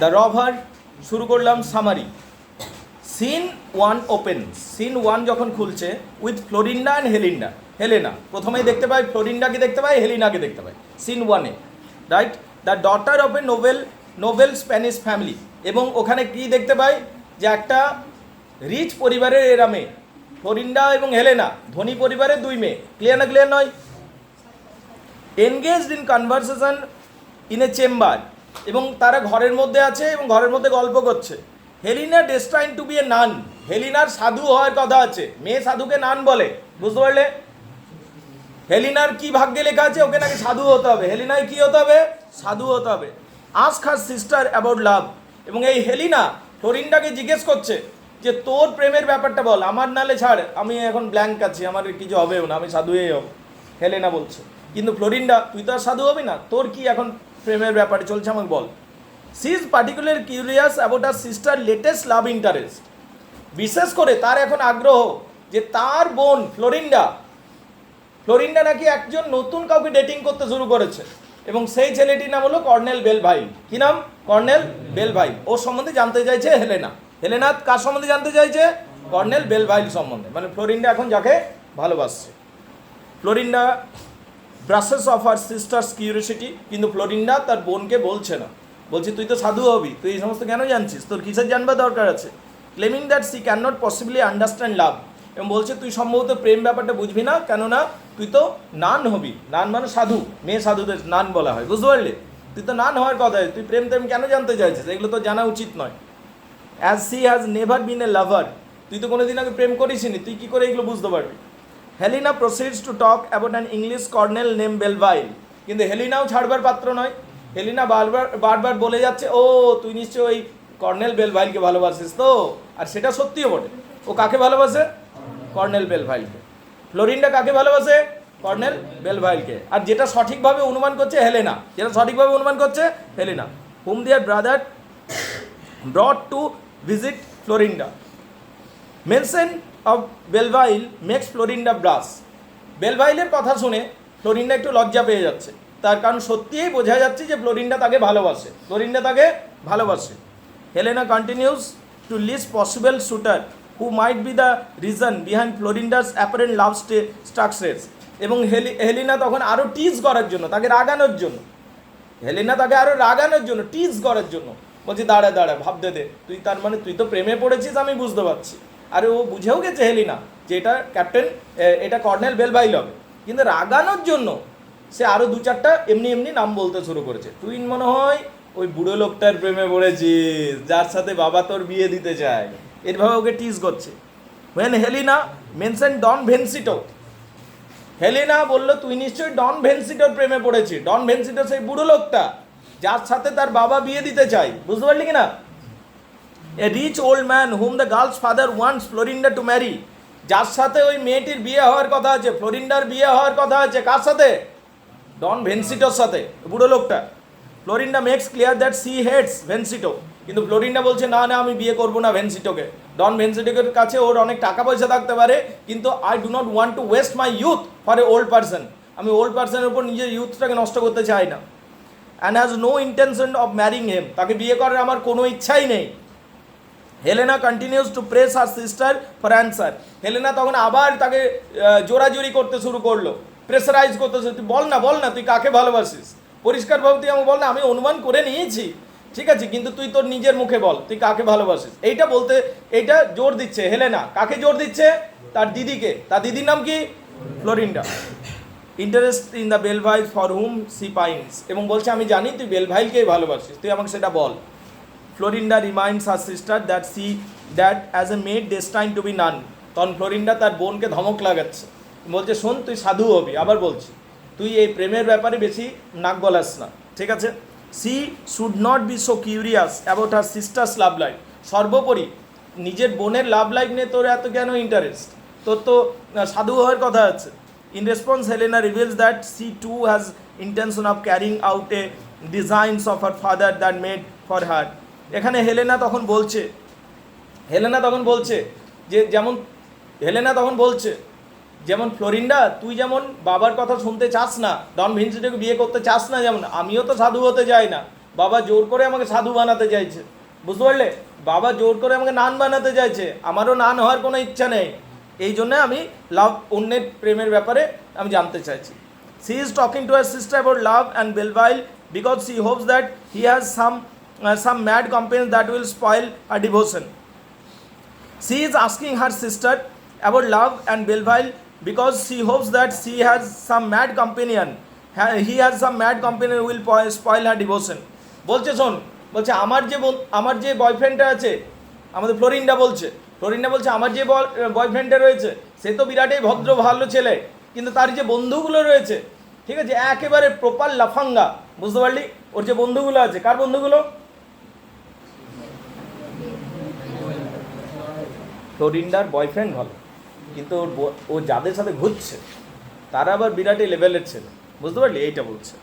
The rover শুরু করলাম summary. Scene one open, scene one যখন খুলছে উইথ ফ্লোরিন্ডা অ্যান্ড হেলেনা। প্রথমেই দেখতে পাই ফ্লোরিন্ডাকে দেখতে পাই, হেলিনাকে দেখতে পাই সিন ওয়ানে, right. The daughter of A Nobel Spanish family, এবং ওখানে কি দেখতে পাই যে একটা রিচ পরিবারের এরা মেয়ে, ফ্লোরিন্ডা এবং হেলেনা ধনী পরিবারের দুই মেয়ে। ক্লিয়ার না ক্লিয়ার নয়? Engaged in conversation in a chamber, এবং তারা ঘরের মধ্যে আছে এবং ঘরের মধ্যে গল্প করছে। হেলিনা ডেস্টাইন টু বি এ নান, হেলিনার সাধু হওয়ার কথা আছে। মেয়ে সাধুকে নান বলে, বুঝতে পারলে? হেলিনার কি ভাগ্যে লেখা আছে? ওকে নাকি সাধু হতে হবে। হেলিনায় কি হতে হবে? সাধু হতে হবে। আস্ক হার সিস্টার অ্যাবাউট লাভ, এবং এই হেলিনা ফ্লোরিন্ডাকে জিজ্ঞেস করছে যে তোর প্রেমের ব্যাপারটা বল, আমার নালে ছাড়, আমি এখন ব্ল্যাঙ্ক আছি, আমার কিছু হবেও না, আমি সাধুই হব। হেলেনা বলছে। কিন্তু ফ্লোরিন্ডা, তুই তো আর সাধু হবি না, তোর কি এখন প্রেমের ব্যাপারে চলছে আমাকে বল। She is particular curious about her sister latest love interest, বিশেষ করে তার এখন আগ্রহ যে তার বোন ফ্লোরিন্ডা নাকি একজন নতুন কাউকে ডেটিং করতে শুরু করেছে, এবং সেই ছেলেটির নাম হলো কর্নেল বেলভাইল। কি নাম? কর্নেল বেলভাইল। ওর সম্বন্ধে জানতে চাইছে হেলেনা কার সম্বন্ধে জানতে চাইছে? কর্নেল বেলভাইল সম্বন্ধে, মানে ফ্লোরিন্ডা এখন যাকে ভালোবাসছে। Florinda brushes off her sister's curiosity, কিন্তু ফ্লোরিন্ডা তার বোনকে বলছে না, বলছি তুই তো সাধু হবি, তুই এই সমস্ত কেন জানছিস, তোর কিসের জানবার দরকার আছে। Claiming that she can not possibly understand love, এবং বলছে তুই সম্ভবত প্রেম ব্যাপারটা বুঝবি না, কেননা তুই তো নান হবি। নান মানে সাধু, মেয়ে সাধুদের নান বলা হয়, বুঝতে পারলি? তুই তো নান হওয়ার কথা, তুই প্রেম কেন জানতে চাইছিস, এগুলো তো জানা উচিত নয়। As she has never been a lover, তুই তো কোনোদিন আগে প্রেম করিসনি, তুই কী করে এগুলো বুঝতে পারবি। Helena proceeds to talk about an English colonel name Belvile, কিন্তু হেলিনাও ছাড়বার পাত্র নয়। হেলিনা বারবার বলে যাচ্ছে, ও তুই নিশ্চয়ই ওই কর্নেল বেলভাইলকে ভালোবাসিস তো, আর সেটা সত্যিও বটে। ও কাকে ভালোবাসে? কর্নেল বেলভাইলকে। ফ্লোরিন্ডা কাকে ভালোবাসে? কর্নেল বেলভাইলকে। আর যেটা সঠিকভাবে অনুমান করছে Helena, hmm their brother brought to visit Florinda. Mention of Belvile makes Florinda blush, বেলভাইলের কথা শুনে ফ্লোরিন্ডা একটু লজ্জা পেয়ে যাচ্ছে, তার কারণ সত্যিই বোঝা যাচ্ছে যে ফ্লোরিন্ডা তাকে ভালোবাসে। Helena continues to list possible suitor who might be the reason behind Florinda's apparent love structures, এবং হেলিনা তখন আরও টিজ করার জন্য, তাকে রাগানোর জন্য টিজ করার জন্য বলছি দাঁড়া ভাবতে দে, তুই তার মানে তুই তো প্রেমে পড়েছিস, আমি বুঝতে পারছি। আরে ও বুঝেও গেছে হেলিনা যে এটা কর্নেল বেলভাইল হবে, কিন্তু রাগানোর জন্য সে আরও দু চারটা এমনি নাম বলতে শুরু করেছে। তুই মনে হয় ওই বুড়ো লোকটার প্রেমে পড়েছিস যার সাথে বাবা তোর বিয়ে দিতে চায়, এরভাবে ওকে টিজ করছে। when Helena mention Don Vincentio, Helena বলল তুই নিশ্চয়ই ডন ভেনসিটোর প্রেমে পড়েছিস। ডন ভেনসিটো সেই বুড়ো লোকটা যার সাথে তার বাবা বিয়ে দিতে চায়, বুঝতে পারলি কিনা। A rich old man hmm the girl's father wants Florinda to marry, যার সাথে ওই মেয়েটির বিয়ে হওয়ার কথা আছে, ফ্লোরিন্ডার বিয়ে হওয়ার কথা আছে। কার সাথে? ডন ভেনসিটোর সাথে, বুড়ো লোকটা। Florinda makes clear that she hates Vincentio, কিন্তু ফ্লোরিন্ডা বলছে না আমি বিয়ে করবো না ভেনসিটোকে। ডন ভেনসিটোর কাছে ওর অনেক টাকা পয়সা থাকতে পারে, কিন্তু I do not want to waste my youth for a old person, আমি ওল্ড পারসনের উপর নিজের ইউথটাকে নষ্ট করতে চাই না। And has no intention of marrying him, তাকে বিয়ে করার আমার কোনো ইচ্ছাই নেই। Helena continues to press her sister for answer, Helena তখন আবার তাকে জোরাজুরি করতে শুরু করলো, প্রেসারাইজ করতে শুরু, তুই বল না তুই কাকে ভালোবাসিস, পরিষ্কারভাবে তুই আমাকে বল না, আমি অনুমান করে নিয়েছি ঠিক আছে, কিন্তু তুই তোর নিজের মুখে বল তুই কাকে ভালোবাসিস। এইটা জোর দিচ্ছে হেলেনা। কাকে জোর দিচ্ছে? তার দিদিকে। তার দিদির নাম কি? Florinda. Interest in the Belvile for whom she pines, এবং বলছে আমি জানি তুই বেলভাইলকেই ভালোবাসিস, তুই আমাকে সেটা বল। Florinda reminds her sister that as a maid destine to be nun, তখন ফ্লোরিন্ডা তার বোনকে ধমক লাগাচ্ছে, বলছে শোন তুই সাধু হবি, আবার বলছি তুই এই প্রেমের ব্যাপারে বেশি নাক গলাস না, ঠিক আছে। She should not be so curious about her sister's love life, সর্বোপরি নিজের বোনের লাভ লাইফ নিয়ে তোর এত কেন ইন্টারেস্ট, তোর তো সাধু হওয়ার কথা আছে। In response Helena reveals that she too has intention of carrying out a designs of her father that made for her. এখানে হেলেনা তখন বলছে যে যেমন ফ্লোরিন্ডা তুই যেমন বাবার কথা শুনতে চাস না, ডন ভিনসিটোকে বিয়ে করতে চাস না, যেমন আমিও তো সাধু হতে চাই না, বাবা জোর করে আমাকে সাধু বানাতে চাইছে, বুঝতে পারলে? বাবা জোর করে আমাকে নান বানাতে চাইছে, আমারও নান হওয়ার কোনো ইচ্ছা নেই। এই জন্য আমি লাভ, অন্যের প্রেমের ব্যাপারে আমি জানতে চাইছি। She is talking to her sister about love and Belvile because she hopes that he has some mad companion that will spoil her devotion. She is asking her sister about love and Belville because she hopes that she has some mad companion. He has some mad companion who will spoil her devotion. বলছে শোন, বলছে আমার যে বয়ফ্রেন্ডটা আছে, আমাদের ফ্লোরিন্ডা বলছে আমার যে বয়ফ্রেন্ডটা রয়েছে সে তো বিরাটই ভদ্র ভালো ছেলে, কিন্তু তার যে বন্ধুগুলো রয়েছে, ঠিক আছে, একেবারে প্রপার লাফাঙ্গা, বুঝতে পারলি? ওর যে বন্ধুগুলো আছে, কার বন্ধুগুলো? ফ্লোরিন্ডার বয়ফ্রেন্ড ভালো, কিন্তু ও যাদের সাথে ঘুরছে তারা আবার বিরাটই লেভেলের ছেলে, বুঝতে পারলি? এইটা বলছে।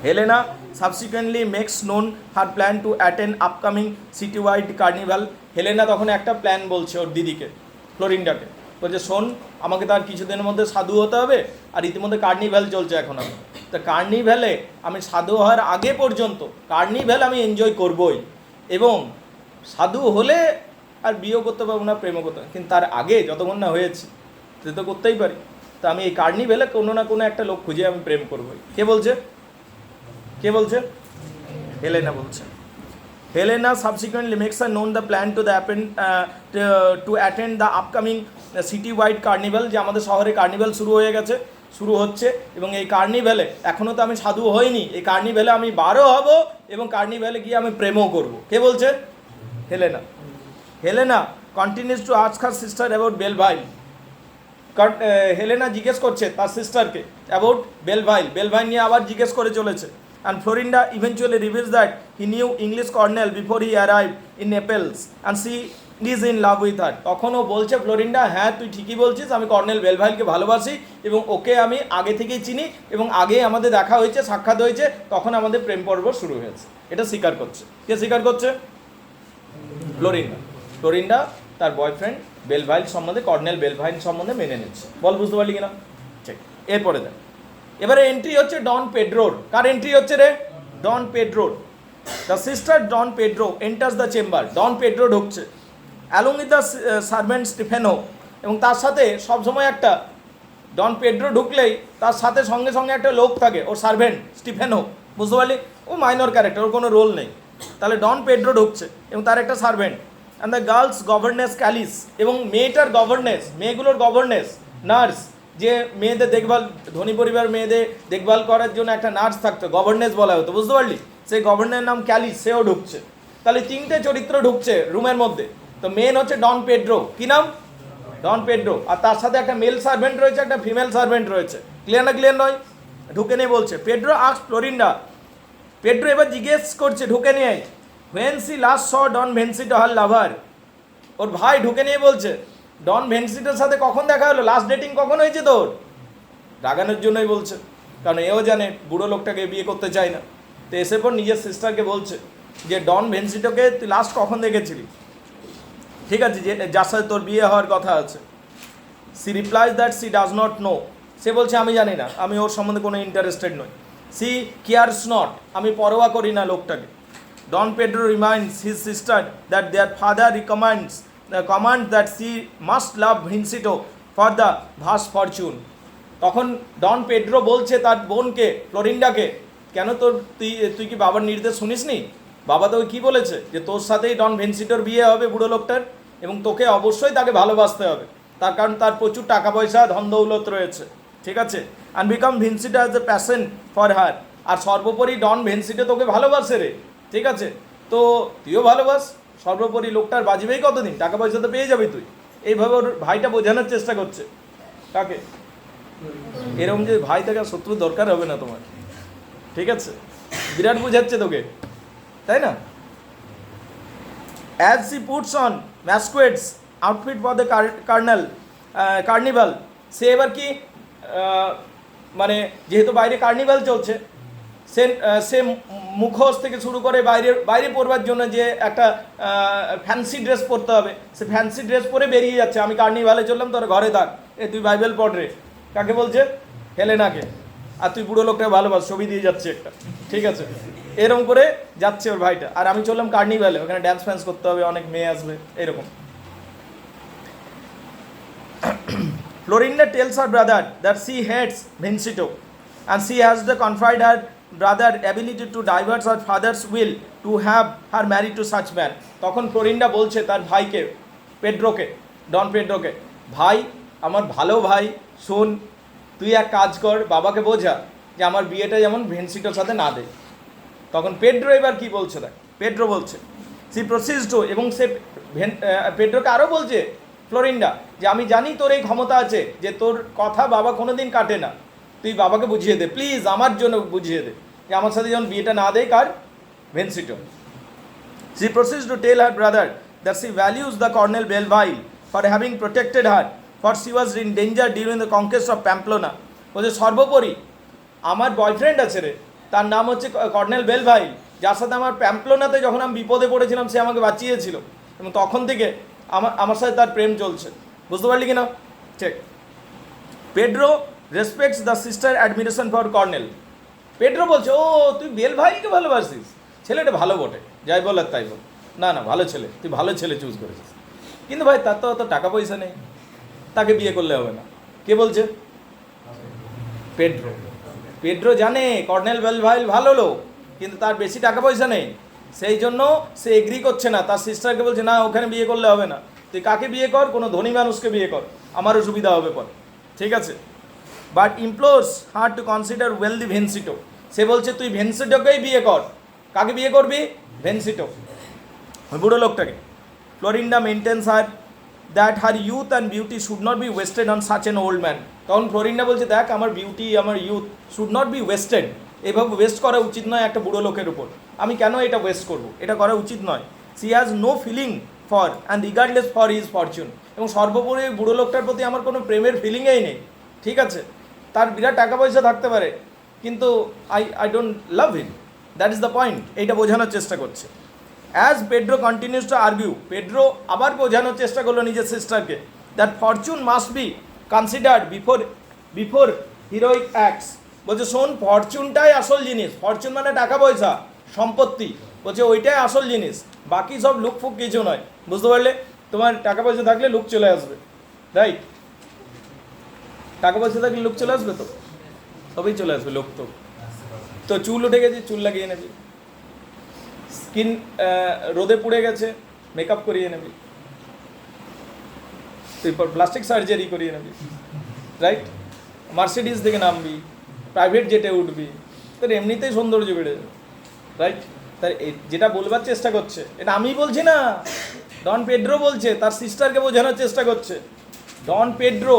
Helena subsequently makes known her plan to attend upcoming city wide carnival. Helena তখন একটা প্ল্যান বলছে ওর দিদিকে, ফ্লোরিন্ডাকে, বলছে শোন, আমাকে তার কিছুদিনের মধ্যে সাধু হতে হবে, আর ইতিমধ্যে কার্নিভ্যাল চলছে এখন। আমি তা কার্নিভ্যালে আমি সাধু হওয়ার আগে পর্যন্ত কার্নিভ্যাল আমি এনজয় করবই, এবং সাধু হলে আর বিয়েও করতে পারবো না, প্রেমও করতে পারবো, কিন্তু তার আগে যতক্ষণ না হয়েছে সে তো করতেই পারি। তা আমি এই কার্নিভ্যালে কোনো না কোনো একটা লোক খুঁজে আমি প্রেম করবোই। কে বলছে? হেলেনা বলছে। হেলেনা সাবসিকুয়েন্টলি মেক্স আর known the plan to attend the upcoming city wide carnival, যে আমাদের শহরে কার্নিভাল শুরু হচ্ছে, এবং এই কার্নিভ্যালে এখনও তো আমি সাধু হইনি, এই কার্নিভ্যালে আমি বারো হব এবং কার্নিভ্যালে গিয়ে আমি প্রেমও করব। কে বলছে? Helena continues to ask her sister about Belvile. Helena জিজ্ঞেস করছে তার সিস্টারকে অ্যাবাউট বেলভাইল নিয়ে আবার জিজ্ঞেস করে চলেছে। And Florinda eventually reveals that he knew English colonel before he arrived in Naples and she is in love with her. তখনও বলছে ফ্লোরিন্ডা, হ্যাঁ তুই ঠিকই বলছিস, আমি কর্নেল বেলভাইলকে ভালোবাসি এবং ওকে আমি আগে থেকেই চিনি, এবং আগে আমাদের দেখা হয়েছে, সাক্ষাৎ হয়েছে, তখন আমাদের প্রেম পর্ব শুরু হয়েছে। এটা স্বীকার করছে। কে স্বীকার করছে? ফ্লোরিন্ডা তার বয়ফ্রেন্ড বেলভাইল সম্বন্ধে, কর্নেল বেলভাইল সম্বন্ধে মেনে নিচ্ছে। বল, বুঝতে পারলি কিনা? ঠিক। এরপরে দেখ, এবারে এন্ট্রি হচ্ছে ডন পেড্রোর। কার এন্ট্রি হচ্ছে রে? ডন পেড্রোর। The sister Don Pedro enters the chamber. Don Pedro ঢুকছে along with the servant Stephano, এবং তার সাথে সবসময় একটা, ডন পেড্রো ঢুকলেই তার সাথে সঙ্গে সঙ্গে একটা লোক থাকে, ওর সার্ভেন্ট স্টিফেনো, বুঝতে পারলি? ও মাইনর ক্যারেক্টার, ওর কোনো রোল নেই। তাহলে ডন পেড্রো ঢুকছে এবং তার একটা servant, and the girls governance Kallis, এবং মেয়েটার গভর্নেস, মেয়েগুলোর গভর্নেস, নার্স, যে মেয়েদের দেখভাল, ধনী পরিবার মেয়েদের দেখভাল করার জন্য একটা নার্স থাকতো, গভর্নেস বলা হতো, বুঝতে পারলি? সেই গভর্নরের নাম ক্যালিস, সেও ঢুকছে। তাহলে তিনটে চরিত্র ঢুকছে রুমের মধ্যে। তো মেন হচ্ছে ডন পেড্রো। কি নাম? ডন পেড্রো। আর তার সাথে একটা মেল সার্ভেন্ট রয়েছে, একটা ফিমেল সার্ভেন্ট রয়েছে। ক্লিয়ার না? ক্লিয়ার নয়? ঢুকে নিয়ে বলছে, পেড্রো আস্ক ফ্লোরিন্ডা। পেড্রো এবার জিজ্ঞেস করছে ঢুকে নিয়ে, হোয়েন সি লাস্ট স ডন ভেনসিটো হার লাভার। ওর ভাই ঢুকে নিয়ে বলছে, ডন ভেনসিটোর সাথে কখন দেখা হলো, লাস্ট ডেটিং কখন হয়েছে তোর? রাগানোর জন্যই বলছে, কারণ এও জানে বুড়ো লোকটাকে বিয়ে করতে চায় না। তো এসে পর নিজের সিস্টারকে বলছে যে ডন ভেনসিটোকে তুই লাস্ট কখন দেখেছিলি, ঠিক আছে, যে যার সাথে তোর বিয়ে হওয়ার কথা আছে। She replies that she does not know. সে বলছে আমি জানি না, আমি ওর সম্বন্ধে কোনো ইন্টারেস্টেড নই। সি কেয়ার্স নট, আমি পরোয়া করি না লোকটাকে। Don Pedro reminds his sister that their father command that she must love Vincentio for the vast fortune. তখন ডন পেড্রো বলছে তার বোনকে, ফ্লোরিন্ডাকে, কেন তুই কি বাবার নির্দেশ শুনিসনি? বাবা তোকে কী বলেছে যে তোর সাথেই ডন ভেনসিটোর বিয়ে হবে, বুড়ো লোকটার, এবং তোকে অবশ্যই তাকে ভালোবাসতে হবে, তার কারণ তার প্রচুর টাকা পয়সা ধন দৌলত রয়েছে, ঠিক আছে। And become Vincentio as a passion for her. আর সর্বোপরি ডন ভেনসিটো তোকে ভালোবাসে রে, ঠিক আছে, তো তুইও ভালোবাস। সর্বোপরি লোকটার বাজিবেই কতদিন, টাকা পয়সা তো পেয়ে যাবি তুই। এইভাবে ওর ভাইটা বোঝানোর চেষ্টা করছে। কাকে? এরকম যে ভাই থেকে শত্রু দরকার হবে না তোমার, ঠিক আছে, বিরাট বোঝাচ্ছে তোকে, তাই না? As she puts on masquerades outfit for the carnival. সে এবার কি, মানে যেহেতু বাইরে কার্নিভাল চলছে, সে মুখোশ থেকে শুরু করে বাইরে পরবার জন্য যে একটা ফ্যান্সি ড্রেস পরতে হবে, সে ফ্যান্সি ড্রেস পরে বেরিয়ে যাচ্ছে। আমি কার্নিভালে চললাম, তোর ঘরে থাক, তুই বাইবেল পড় রে। কাকে বলছে? হেলেনাকে। আর তুই বুড়ো লোকটাকে ভালোবাস, ছবি দিয়ে যাচ্ছে একটা, ঠিক আছে। এরকম করে যাচ্ছে ওর ভাইটা, আর আমি চললাম কার্নিভ্যালে, ওখানে ড্যান্স ফ্যান্স করতে হবে, অনেক মেয়ে আসবে এরকম। Florinda tells her brother that she hates Vincito and she has to confide her brother ability to divert her father's will to have her married to such man. তখন ফ্লোরিন্ডা বলছে তার ভাইকে, পেড্রোকে, ডন পেড্রোকে, ভাই আমার ভালো ভাই, শোন তুই এক কাজ কর, বাবাকে বোঝা যে আমার বিয়েটা যেমন ভেনসিটোর সাথে না দেয়। তখন পেড্রো এবার কি বলছে, দেখ পেড্রো বলছে, সি প্রসিসড, এবং সে পেড্রোকে আরও বলছে ফ্লোরিন্ডা যে আমি জানি তোর এই ক্ষমতা আছে যে তোর কথা বাবা কোনো দিন কাটে না, তুই বাবাকে বুঝিয়ে দে প্লিজ, আমার জন্য বুঝিয়ে দে যে আমার সাথে যেমন বিয়েটা না দেয় কার, Vincentio. She proceeds to tell her brother that she values the colonel Belvile for having protected her for she was in danger during the conquest of Pamplona. বলছে সর্বোপরি আমার বয়ফ্রেন্ড আছে রে, তার নাম হচ্ছে কর্নেল বেলভাইল, যার সাথে আমার প্যাম্পলোনাতে যখন আমি বিপদে পড়েছিলাম সে আমাকে বাঁচিয়েছিল, এবং তখন থেকে আমার সাথে তার প্রেম চলছে। বুঝতে পারলি কিনা? ঠিক। Pedro respects the sister admiration for colonel. Pedro বলছে ও তুই বেলভাইলকে ভালোবাসিস, ছেলেটা ভালো বটে, যাই বল আর তাই বল, না না ভালো ছেলে, তুই ভালো ছেলে চুজ করেছিস, কিন্তু ভাই তার তো অত টাকা পয়সা নেই, তাকে বিয়ে করলে হবে না। কে বলছে? পেড্রো। পেড্রো জানে কর্নেল বেলভাইল ভালো লোক, কিন্তু তার বেশি টাকা পয়সা নেই, সেই জন্য সে এগ্রি করছে না, তার সিস্টারকে বলছে না ওখানে বিয়ে করলে হবে না, তুই কাকে বিয়ে কর, কোনো ধনী মানুষকে বিয়ে কর, আমারও সুবিধা হবে পরে, ঠিক আছে। But implores her to consider wealthy Vincentio. সে বলছে তুই ভেনসিটোকেই বিয়ে কর। কাকে বিয়ে করবি? ভেনসিটো, বুড়ো লোকটাকে। Florinda maintains her that her youth and beauty should not be wasted on such an old man. তখন ফ্লোরিন্ডা বলছে দেখ আমার বিউটি, আমার youth should not be wasted, এভাবে ওয়েস্ট করা উচিত নয় একটা বুড়ো লোকের উপর, আমি কেন এটা ওয়েস্ট করবো, এটা করা উচিত নয়। She has no feeling for and regardless for his fortune. এবং সর্বোপরি বুড়ো লোকটার প্রতি আমার কোনো প্রেমের ফিলিংই নেই, ঠিক আছে, তার বিরাট টাকা পয়সা থাকতে পারে, কিন্তু I don't love him, that is the point, এইটা বোঝানোর চেষ্টা করছে। As Pedro continues to argue, Pedro আবার বোঝানোর চেষ্টা করলো নিজের সিস্টারকে that fortune must be considered before heroic acts. বলছে শোন ফরচুনটাই আসল জিনিস, ফরচুন মানে টাকা পয়সা সম্পত্তি, বলছে ওইটাই আসল জিনিস, বাকি সব লুক ফুক কিছু নয়। বুঝতে পারলে? তোমার টাকা পয়সা থাকলে লুক চলে আসবে, রাইট? টাকা পয়সা থাকলে লুক চলে আসবে, তো সবই চলে আসবে লোক। তো চুল উঠে গেছে, চুল লাগিয়ে নেবি, স্কিন রোদে পুড়ে গেছে, মেকআপ করিয়ে নেবি, তারপর প্লাস্টিক সার্জারি করিয়ে নেবি, রাইট? মার্সিডিজ থেকে নামবি, প্রাইভেট জেটে উঠবি, তোর এমনিতেই সৌন্দর্য বেড়ে যাবে, রাইট? তার যেটা বলবার চেষ্টা করছে, এটা আমি বলছি না, ডন পেড্রো বলছে, তার সিস্টারকে বোঝানোর চেষ্টা করছে। ডন পেড্রো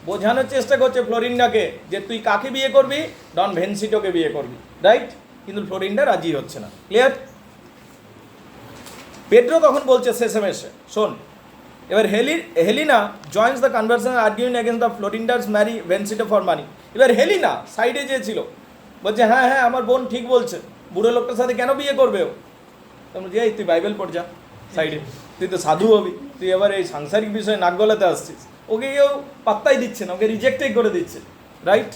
বোঝানোর চেষ্টা করছে ফ্লোরিন্ডাকে যে তুই কাকে বিয়ে করবি, ডন ভেনসিটোকে বিয়ে করবি, রাইট? কিন্তু ফ্লোরিন্ডা রাজি হচ্ছে না। ক্লিয়ার? পেড্রো তখন বলছে শেষে মেশে, শোন এবার Helena joins the conversation arguing against the Florinda's marry Vincentio for money. এবার হেলিনা সাইডে যে ছিল বলছে হ্যাঁ হ্যাঁ আমার বোন ঠিক বলছে, বুড়ো লোকটার সাথে কেন বিয়ে করবে ও? তখন বলছি এই তুই বাইবেল পড় যা সাইডে, তুই তো সাধু হবি, তুই এবার এই সাংসারিক বিষয়ে নাক গলাতে আসছিস। ওকে কেউ পাত্তাই দিচ্ছে না, ওকে রিজেক্টই করে দিচ্ছে, right?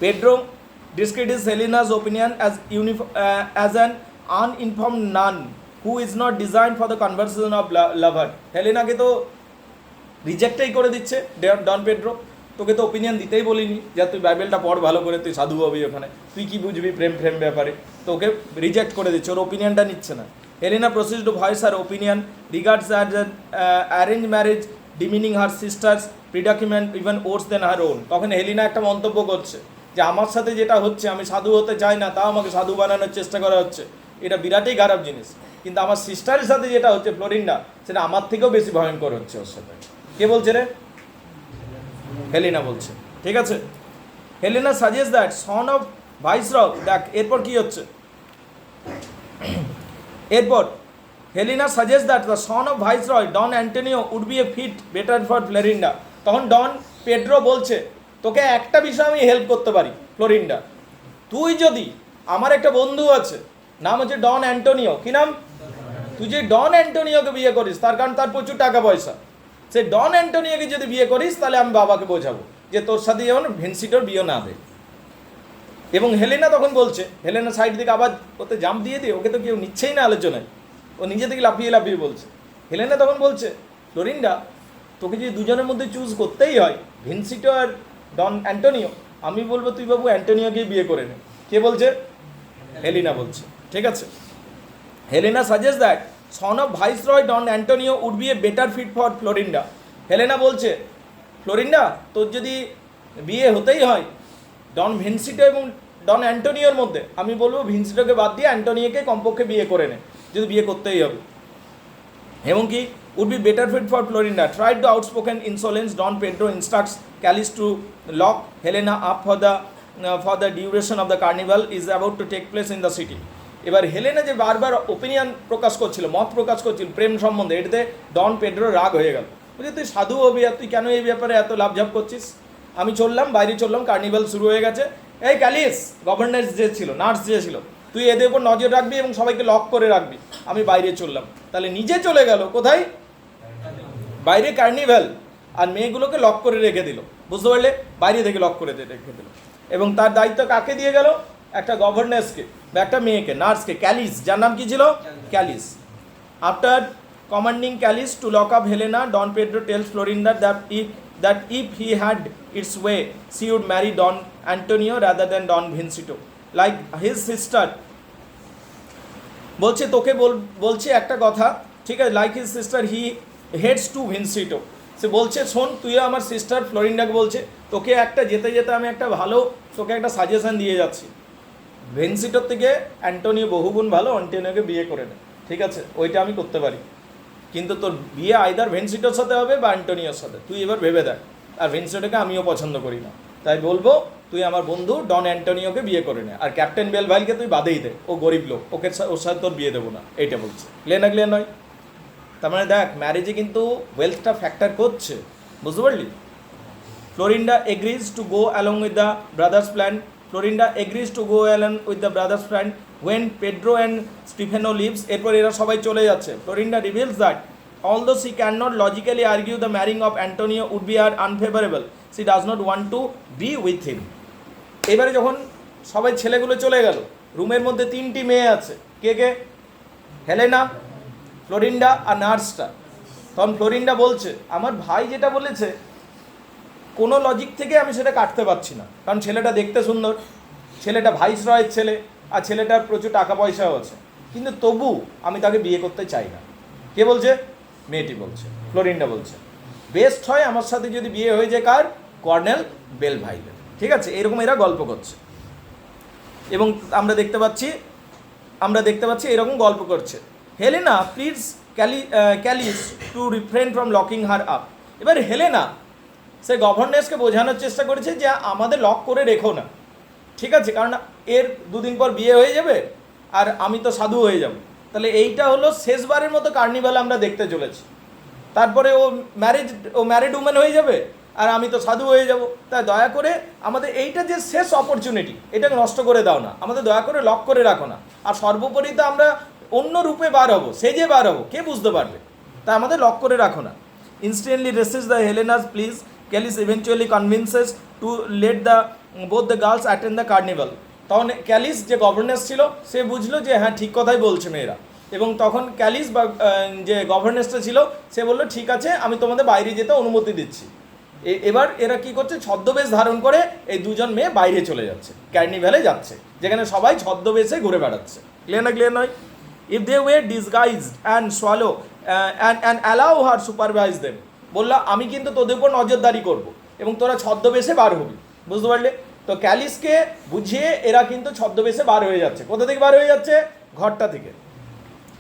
Pedro discredits Helena's opinion as an uninformed nun who is not design for the conversation of lover. হেলেনাকে তো রিজেক্টই করে দিচ্ছে ডন পেড্রো, তোকে তো ওপিনিয়ন দিতেই বলিনি যা তুই বাইবেলটা পড় ভালো করে, তুই সাধু হবি ওখানে, তুই কি বুঝবি প্রেম ব্যাপারে, তোকে রিজেক্ট করে দিচ্ছে, ওর ওপিনিয়নটা নিচ্ছে না। Helena proceeds to voice her opinion regards as an arrange marriage demeaning her sister's predicament even worse than her own. তখন হেলিনা একটা মন্তব্য করছে যে আমার সাথে যেটা হচ্ছে, আমি সাধু হতে চাই না, তাও আমাকে সাধু বানানোর চেষ্টা করা হচ্ছে, এটা বিরাটই খারাপ জিনিস, কিন্তু আমার সিস্টারের সাথে যেটা হচ্ছে ফ্লোরিন্ডা, সেটা আমার থেকেও বেশি ভয়ঙ্কর হচ্ছে ওর সাথে। কে বলছে রে? হেলিনা বলছে, ঠিক আছে। Helena suggest that son of viceroy, দেখ এরপর কি হচ্ছে, এরপর Helena suggest that the son of viceroy Don Antonio would be a fit better for Florinda. তখন ডন পেড্রো বলছে তোকে একটা বিষয় আমি হেল্প করতে পারি ফ্লোরিন্ডা, তুই যদি, আমার একটা বন্ধু আছে নাম হচ্ছে ডন অ্যান্টোনিও, কি নাম? তুই যে ডন অ্যান্টোনিওকে বিয়ে করিস, তার কারণ তার প্রচুর টাকা পয়সা, সে ডন অ্যান্টোনিওকে যদি বিয়ে করিস তাহলে আমি বাবাকে বোঝাবো যে তোর সাথে যেমন ভেনসিটোর বিয়ে না দেয়। এবং হেলেনা তখন বলছে, হেলেনা সাইড থেকে আবার ওতে জাম্প দিয়ে দিয়ে, ওকে তো কেউ নিচ্ছেই না আলোচনায়, ও নিজে থেকে লাফিয়ে লাফিয়ে বলছে। হেলেনা তখন বলছে, ফ্লোরিন্ডা তোকে যদি দুজনের মধ্যে চুজ করতেই হয়, ভিনসিটো আর ডন অ্যান্টোনিও, আমি বলবো তুই বাবু অ্যান্টোনিওকেই বিয়ে করে নে। কে বলছে? হেলেনা বলছে। ঠিক আছে, Helena suggest that son of viceroy Don Antonio would be a better fit for Florinda. Helena বলছে, ফ্লোরিন্ডা তোর যদি বিয়ে হতেই হয় ডন ভিনসিটো এবং ডন অ্যান্টোনিওর মধ্যে, আমি বলবো ভিনসিটোকে বাদ দিয়ে অ্যান্টোনিওকে কমপক্ষে বিয়ে করে নে, যদি বিয়ে করতেই হবে। এবং কি would be better fit for Florinda. Tried to outspoken insolence, Don Pedro instructs Callis to lock Hellena up for the duration of the carnival is about to take place in the city. এবার Helena যে বারবার opinion প্রকাশ করছিল, মত প্রকাশ করছিল প্রেম সম্বন্ধে, এটাতে ডন Pedro রাগ হয়ে গেল। বলছে তুই সাধু হবি আর তুই কেন এই ব্যাপারে এত লাভঝাপ করছিস? আমি চললাম, বাইরে চললাম, কার্নিভাল শুরু হয়ে গেছে। এই ক্যালিস, গভর্নেন্স যে ছিল, নার্স যে ছিল, তুই এদের উপর নজর রাখবি এবং সবাইকে লক করে রাখবি। আমি বাইরে চললাম। তাহলে নিজে চলে গেল কোথায়? বাইরে কার্নিভাল, আর মেয়েগুলোকে লক করে রেখে দিল। বুঝতে পারলে? বাইরে থেকে লক করে রেখে দিল। এবং তার দায়িত্ব কাকে দিয়ে গেল? একটা গভর্নেন্সকে বা একটা মেয়েকে, নার্সকে, ক্যালিস, যার নাম কি ছিল? Callis. After commanding Callis to lock up Helena, Don Pedro tells Florinda that if he had its way, she would marry Don Antonio rather than Don Vincito, like his sister. বলছে তোকে বলছে একটা কথা, ঠিক আছে, লাইক হিজ সিস্টার হি heads two ভিনসিটো। সে বলছে শোন, তুইও আমার সিস্টার ফ্লোরিন্ডাকে বলছে তোকে একটা যেতে যেতে আমি একটা ভালো তোকে একটা সাজেশন দিয়ে যাচ্ছি, ভিনসিটোর থেকে অ্যান্টোনিও বহুগুণ ভালো, অ্যান্টোনিওকে বিয়ে করে নে। ঠিক আছে, ওইটা আমি করতে পারি, কিন্তু তোর বিয়ে আইদার ভিনসিটোর সাথে হবে বা অ্যান্টোনিওর সাথে, তুই এবার ভেবে দেখ। আর ভিনসিটোকে আমিও পছন্দ করি না, তাই বলবো তুই আমার বন্ধু ডন অ্যান্টোনিওকে বিয়ে করে নে, আর ক্যাপ্টেন বেলভাইলকে তুই বাদেই দে, ও গরিব লোক, ওর সাথে তোর বিয়ে দেবো না, এইটা বলছে। ক্লিয়ার নয়? তার মানে দেখ, ম্যারেজে কিন্তু ওয়েলথটা ফ্যাক্টর করছে, বুঝতে পারলি? Florinda agrees to go along with the brother's plan. Florinda agrees to go along with the brother's plan when Pedro and Stephano leaves. এরপর এরা সবাই চলে যাচ্ছে। Florinda reveals that although she cannot logically argue the marrying of Antonio would be her unfavorable, she does not want to be with him. এবারে যখন সবাই ছেলেগুলো চলে গেল, রুমের মধ্যে তিনটি মেয়ে আছে, কে কে? হেলেনা, ফ্লোরিন্ডা আর নার্সটা। তখন ফ্লোরিন্ডা বলছে আমার ভাই যেটা বলেছে কোনো লজিক থেকে আমি সেটা কাটতে পারছি না, কারণ ছেলেটা দেখতে সুন্দর, ছেলেটা ভাইসরয়ের ছেলে, আর ছেলেটার প্রচুর টাকা পয়সাও আছে, কিন্তু তবু আমি তাকে বিয়ে করতে চাই না। কে বলছে? মেয়েটি বলছে, ফ্লোরিন্ডা বলছে বেস্ট হয় আমার সাথে যদি বিয়ে হয়ে যায় কার? কর্নেল বেলভাইলের। ঠিক আছে, এরকম এরা গল্প করছে এবং আমরা দেখতে পাচ্ছি এরকম গল্প করছে। Helena pleads Callis to refrain from locking her up. এবার হেলেনা সে গভর্নেন্সকে বোঝানোর চেষ্টা করেছে যে আমাদের লক করে রেখো না, ঠিক আছে, কারণ এর দুদিন পর বিয়ে হয়ে যাবে আর আমি তো সাধু হয়ে যাব। তাহলে এইটা হলো শেষবারের মতো কার্নিভাল আমরা দেখতে চলেছি, তারপরে ও ম্যারিড উমেন হয়ে যাবে আর আমি তো সাধু হয়ে যাব। তাই দয়া করে আমাদের এইটা যে শেষ অপরচুনিটি, এটাকে নষ্ট করে দাও না, আমাদের দয়া করে লক করে রাখো না। আর সর্বোপরি তো আমরা অন্য রূপে বার হবো, সেজে বার হবো, কে বুঝতে পারবে, তাই আমাদের লক করে রাখো না। Instantly resist the Helena's please, Callis eventually convinces to let both the girls attend the carnival. তখন ক্যালিস যে গভর্নেন্স ছিল সে বুঝলো যে হ্যাঁ ঠিক কথাই বলছে মেয়েরা, এবং তখন ক্যালিস বা যে গভর্নেন্সটা ছিল সে বললো ঠিক আছে আমি তোমাদের বাইরে যেতে অনুমতি দিচ্ছি। এবার এরা কি করছে, ছদ্মবেশ ধারণ করে এই দুজন মেয়ে বাইরে চলে যাচ্ছে, কার্নিভালে যাচ্ছে, যেখানে সবাই ছদ্মবেশে ঘুরে বেড়াচ্ছে। ক্লিয়ার নয়? If they were disguised and swallow and allow her supervise them, বললো আমি কিন্তু তোদের উপর নজরদারি করবো এবং তোরা ছদ্মবেশে বার হবি। বুঝতে পারলে? তো ক্যালিসকে বুঝিয়ে এরা কিন্তু ছদ্মবেশে বার হয়ে যাচ্ছে। কোথা থেকে বার হয়ে যাচ্ছে? ঘরটা থেকে।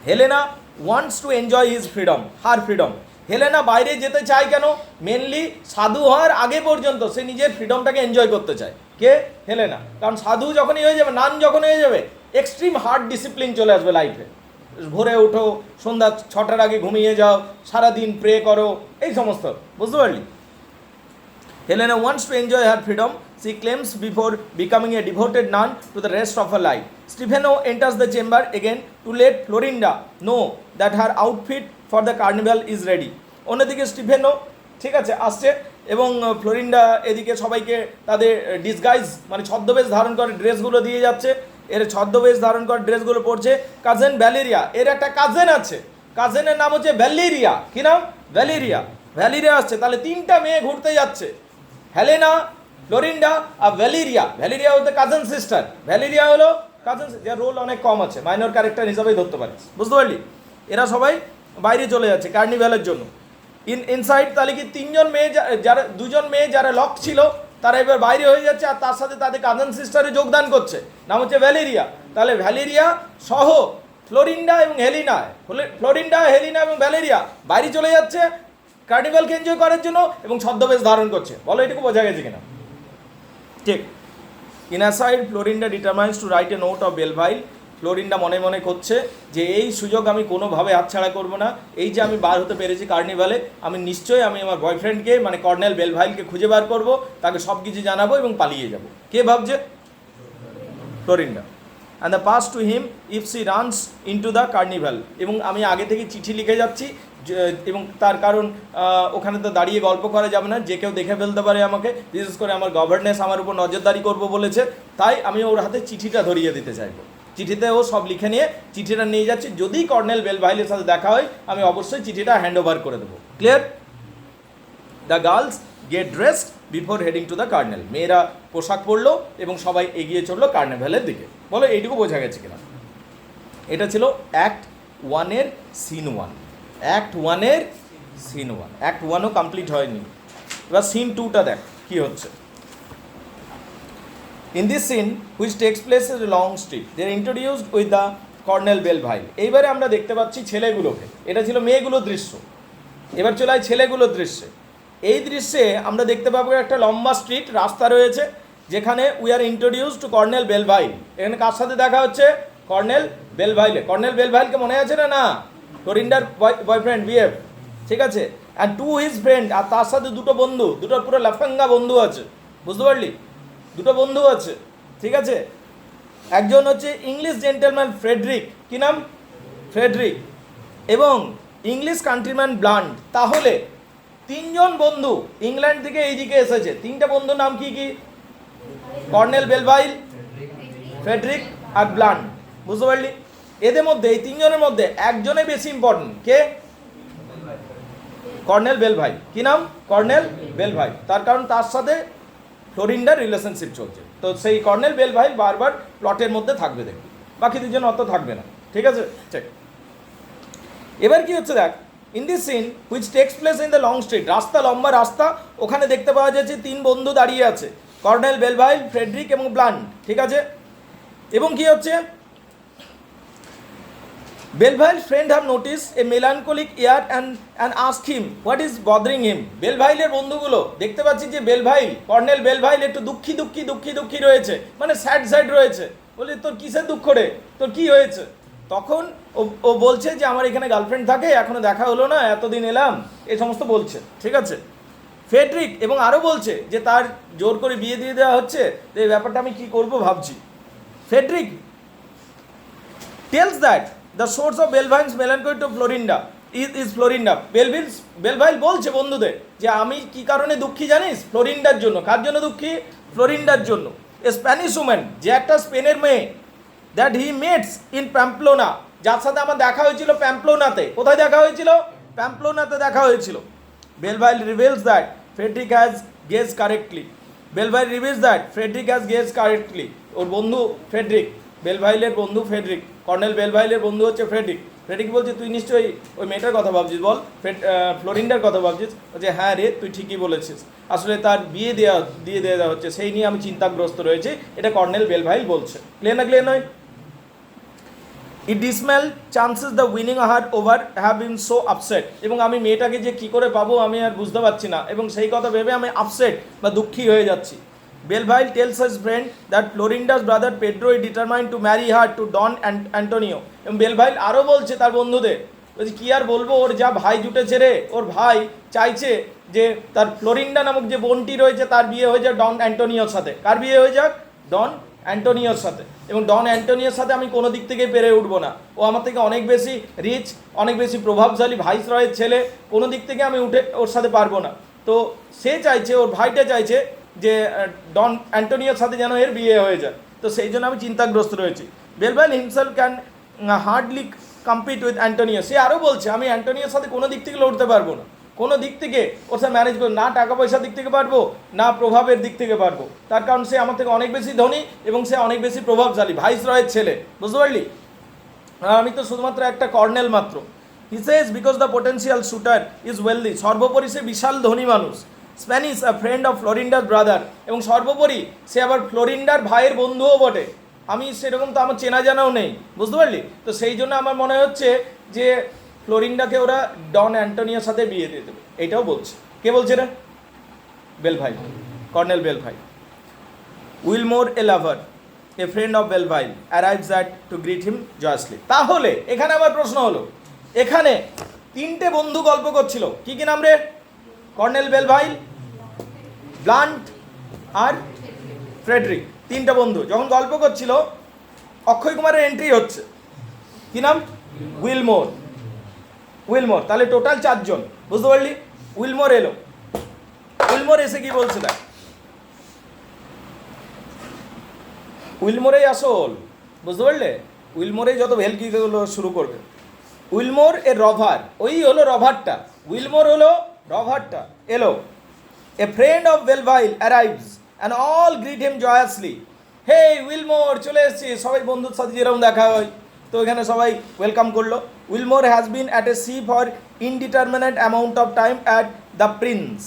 Helena wants to enjoy his freedom, her freedom. Helena বাইরে যেতে চায় কেন? মেনলি সাধু হওয়ার আগে পর্যন্ত সে নিজের ফ্রিডমটাকে এনজয় করতে চায়। কে? হেলেনা। কারণ সাধু যখনই হয়ে যাবে, নান যখন হয়ে যাবে, এক্সট্রিম হার্ড ডিসিপ্লিন চলে আসবে লাইফে। ভোরে ওঠো, সন্ধ্যা 6টার আগে ঘুমিয়ে যাও, সারাদিন প্রে করো, এই সমস্ত। বুঝতে পারলি? Helena wants to enjoy her freedom, she claims, before becoming a devoted nun to the rest of her life. Stefano enters the chamber again to let Florinda know that her outfit for the carnival is ready. অন্যদিকে স্টিফেনো ঠিক আছে আসছে, এবং ফ্লোরিন্ডা এদিকে সবাইকে তাদের disguise মানে ছদ্মবেশ ধারণ করে ড্রেসগুলো দিয়ে যাচ্ছে, এর ছদ্মবেশ ধারণ করে ড্রেসগুলো পরছে। কাজেন ভ্যালেরিয়া, এর একটা কাজেন আছে, কাজেনের নাম হচ্ছে ভ্যালেরিয়া। কি নাম? ভ্যালেরিয়া। ভ্যালেরিয়া আসছে, তাহলে তিনটা মেয়ে ঘুরতে যাচ্ছে, হেলেনা, ফ্লোরিন্ডা আর ভ্যালেরিয়া। ভ্যালেরিয়া হচ্ছে কাজেন সিস্টার, ভ্যালেরিয়া হলো কাজেন, যার রোল অনেক কম আছে, মাইনর ক্যারেক্টার হিসাবেই ধরতে পারিস, বুঝতে পারলি? এরা সবাই বাইরে চলে যাচ্ছে কার্নিভ্যালের জন্য। ইনসাইড তাহলে কি তিনজন মেয়ে, যারা দুজন মেয়ে যারা লক ছিল তারা এবার বাইরে হয়ে যাচ্ছে, আর তার সাথে তাদের কাজেন সিস্টারে যোগদান করছে, নাম হচ্ছে ভ্যালেরিয়া। তাহলে ভ্যালেরিয়া সহ ফ্লোরিন্ডা এবং হেলিনা, ফ্লোরিন্ডা, হেলিনা এবং ভ্যালেরিয়া বাইরে চলে যাচ্ছে কার্নিভালকে এনজয় করার জন্য এবং ছদ্মবেশ ধারণ করছে। বলো এটুকু বোঝা গেছে কিনা? ঠিক। In aside Florinda determines to write a note of Belvile. Florinda মনে মনে করছে যে এই সুযোগ আমি কোনোভাবে হাতছাড়া করবো না, এই যে আমি বার হতে পেরেছি কার্নিভালে, আমি নিশ্চয়ই আমি আমার বয়ফ্রেন্ডকে মানে কর্নেল বেলভাইলকে খুঁজে বার করব, তাকে সব কিছু জানাবো এবং পালিয়ে যাব। কে ভাবছে? Florinda. And the pass to him if she runs into the carnival. এবং আমি আগে থেকে চিঠি লিখে যাচ্ছি, এবং তার কারণ ওখানে তো দাঁড়িয়ে গল্প করা যাবে না, যে কেউ দেখে ফেলতে পারে আমাকে, বিশেষ করে আমার গভর্নেন্স আমার উপর নজরদারি করবো বলেছে, তাই আমি ওর হাতে চিঠিটা ধরিয়ে দিতে চাইবো। চিঠিতে ও সব লিখে নিয়ে চিঠিটা নিয়ে যাচ্ছি, যদি কর্নেল বেলভাইলের সাথে দেখা হয় আমি অবশ্যই চিঠিটা হ্যান্ড ওভার করে দেবো। Clear? The girls get dressed before heading to the kernel. মেয়েরা পোশাক পরলো এবং সবাই এগিয়ে চললো কার্নিভ্যালের দিকে। বলো এইটুকু বোঝা গেছে কিনা? এটা ছিল অ্যাক্ট 1-এর সিন 1। অ্যাক্ট 1-এর সিন 1। অ্যাক্ট 1ও কমপ্লিট হয়নি, এবার সিন 2টা দেখ কী হচ্ছে। In this scene, which takes place in a long street, they are introduced with the Colonel Belville. এইবারে আমরা দেখতে পাচ্ছি ছেলেগুলোকে, এটা ছিল মেয়েগুলোর দৃশ্য, এবার চলে হয় ছেলেগুলোর দৃশ্যে। এই দৃশ্যে আমরা দেখতে পাবো একটা লম্বা স্ট্রিট, রাস্তা রয়েছে, যেখানে we are introduce to colonel Belvile. এখানে কার সাথে দেখা হচ্ছে? কর্নেল বেলভাইলে। কর্নেল বেলভাইলকে মনে আছে না? না, ফ্লোরিন্ডার বয়ফ্রেন্ড, বিএফ, ঠিক আছে। অ্যান্ড টু হিজ ফ্রেন্ড, আর তার সাথে দুটো বন্ধু, দুটো পুরো লাফাঙ্গা বন্ধু আছে, বুঝতে পারলি? দুটো বন্ধু আছে, ঠিক আছে। একজন হচ্ছে ইংলিশ জেন্টেলম্যান ফ্রেডরিক, কি নাম? ফ্রেডরিক, এবং ইংলিশ কান্ট্রিম্যান ব্লান্ড। তাহলে তিনজন বন্ধু ইংল্যান্ড থেকে এইদিকে এসেছে। তিনটা বন্ধুর নাম কি কি? কর্নেল বেলভাইল, ফ্রেডরিক আর ব্লান্ড, বুঝতে পারলি? এদের মধ্যে, এই তিনজনের মধ্যে একজনে বেশি ইম্পর্টেন্ট। কে? কর্নেল বেলভাইল। কি নাম? কর্নেল বেলভাইল। তার কারণ তার সাথে ফ্লোরিন্ডার রিলেশনশিপ চলছে, তো সেই কর্নেল বেলভাইল বারবার প্লটের মধ্যে থাকবে, দেখবি। বাকি দুজন অত থাকবে না, ঠিক আছে। ঠিক। এবার কি হচ্ছে দেখ, in this scene which takes place in the long street, রাস্তা, লম্বা রাস্তা, ওখানে দেখতে পাওয়া যাচ্ছে তিন বন্ধু দাঁড়িয়ে আছে, কর্নেল বেলভাইল, ফ্রেডরিক এবং ব্লান্ড, ঠিক আছে। এবং কি হচ্ছে, Belville's friend have noticed a melancholic air and asked him what is bothering him. বেলভাইলের বন্ধুগুলো দেখতে পাচ্ছি যে বেলভাইল, কর্নেল বেলভাইল একটু দুঃখী রয়েছে, মানে স্যাড রয়েছে। বলি তোর কিসের দুঃখ রে, তোর কি হয়েছে? তখন ও বলছে যে আমার এখানে গার্লফ্রেন্ড থাকে, এখনো দেখা হলো না, এতদিন এলাম, এই সমস্ত বলছে, ঠিক আছে। ফ্রেডরিক এবং আরও বলছে যে তার জোর করে বিয়ে দিয়ে দেওয়া হচ্ছে, তো এই ব্যাপারটা আমি কী করবো ভাবছি। Frederick tells that the source of Belvile's melancholy to Florinda is Florinda. বেলভাইল বলছে বন্ধুদের যে আমি কি কারণে দুঃখী জানিস? ফ্লোরিন্ডার জন্য। কার জন্য দুঃখী? ফ্লোরিন্ডার জন্য। এ স্প্যানিশ উম্যান, যে একটা স্পেনের মেয়ে, দ্যাট হি মেটস ইন প্যাম্পলোনা, যার সাথে আমার দেখা হয়েছিল প্যাম্পলোনাতে। কোথায় দেখা হয়েছিল? প্যাম্পলোনাতে দেখা হয়েছিল। Belvile reveals that Frederick has guess correctly. Belvile reveals that Frederick has guess correctly. ওর বন্ধু ফ্রেডরিক, বেলভাইলের বন্ধু ফ্রেডরিক, কর্নেল বেলভাইলের বন্ধু হচ্ছে ফ্রেডরিক। ফ্রেডরিক বলছে তুই নিশ্চয়ই ওই মেয়েটার কথা ভাবছিস, বল ফ্লোরিন্ডার কথা ভাবছিস? বলছে হ্যাঁ রে, তুই ঠিকই বলেছিস, আসলে তার দিয়ে দেওয়া হচ্ছে, সেই নিয়ে আমি চিন্তাগ্রস্ত রয়েছি। এটা কর্নেল বেলভাইল বলছে। ক্লিয়ার না? ক্লিয়ার নয়? It dismal chances the winning her over have been so upset. এবং আমি মেয়েটাকে যে কী করে পাবো আমি আর বুঝতে পারছি না, এবং সেই কথা ভেবে আমি আপসেট বা দুঃখী হয়ে যাচ্ছি। Belville tells his friend that Florinda's brother Pedro is determined to marry her to Don Antonio. এবং বেলভাইল আরও বলছে তার বন্ধুদের, বলছে কী আর বলবো, ওর যা ভাই জুটেছে রে, ওর ভাই চাইছে যে তার ফ্লোরিন্ডা নামক যে বোনটি রয়েছে তার বিয়ে হয়ে যাক ডন অ্যান্টোনিওর সাথে। কার বিয়ে হয়ে যাক? ডন অ্যান্টোনিওর সাথে। এবং ডন অ্যান্টোনিওর সাথে আমি কোনো দিক থেকেই পেরে উঠবো না, ও আমার থেকে অনেক বেশি রিচ, অনেক বেশি প্রভাবশালী ভাইসরয়ের ছেলে, কোনো দিক থেকে আমি উঠে ওর সাথে পারবো না। তো সে চাইছে, ওর ভাইটা চাইছে যে ডন অ্যান্টোনিওর সাথে যেন এর বিয়ে হয়ে যায়। তো সেই জন্য আমি চিন্তাগ্রস্ত রয়েছি। Belvile himself can hardly compete with Antonio. সে আরও বলছে আমি অ্যান্টোনিওর সাথে কোনো দিক থেকে লড়তে পারবো না, কোনো দিক থেকে ওর সাথে ম্যানেজ করবো না, টাকা পয়সার দিক থেকে পারবো না প্রভাবের দিক থেকে পারবো। তার কারণ সে আমার থেকে অনেক বেশি ধনী এবং সে অনেক বেশি প্রভাবশালী, ভাইসরয়ের ছেলে, বুঝতে পারলি? আমি তো শুধুমাত্র একটা কর্নেল মাত্র। He says because the potential suitor is wealthy. সর্বোপরি সে বিশাল ধনী মানুষ। স্প্যানিশ, আ ফ্রেন্ড অফ ফ্লোরিন্ডার ব্রাদার। এবং সর্বোপরি সে আবার ফ্লোরিন্ডার ভাইয়ের বন্ধুও বটে। আমি সেরকম তো আমার চেনা জানাও নেই, বুঝতে পারলি? তো সেই জন্য আমার মনে হচ্ছে যে ফ্লোরিন্ডাকে ওরা ডন অ্যান্টোনিওর সাথে বিয়ে দিয়ে দেবে, এইটাও বলছে। কে বলছে রে? Belvile, colonel Belvile. Willmore a lover, a friend of Belvile arrives at to greet him joyously. তাহলে এখানে আমার প্রশ্ন হলো, এখানে তিনটে বন্ধু গল্প করছিল, কি কি নাম রে? কর্নেল বেলভাইল, ব্লান্ট আর ফ্রেডরিক। তিনটা বন্ধু যখন গল্প করছিল, অক্ষয় কুমারের এন্ট্রি হচ্ছে, কি নাম? উইলমোর। উইলমোর, তাহলে টোটাল 4 জন, বুঝতে পারলি? উইলমোর এলো। উইলমোর এসে কি বলছে দেখ, উইলমোরেই আসল, বুঝতে পারলে? উইলমোরেই যত ভেলকিগুলো শুরু করবে। উইলমোর এর রভার, ওই হলো রভারটা, উইলমোর হলো রভারটা, এলো। A friend of Belvile arrives and all greet him joyously. Hey Willmore, চলে এসছি। সবাই বন্ধুর সাথে যেরকম দেখা হয়, তো এখানে সবাই ওয়েলকাম করলো। Willmore has been at a sea for indeterminate amount of time at the prince.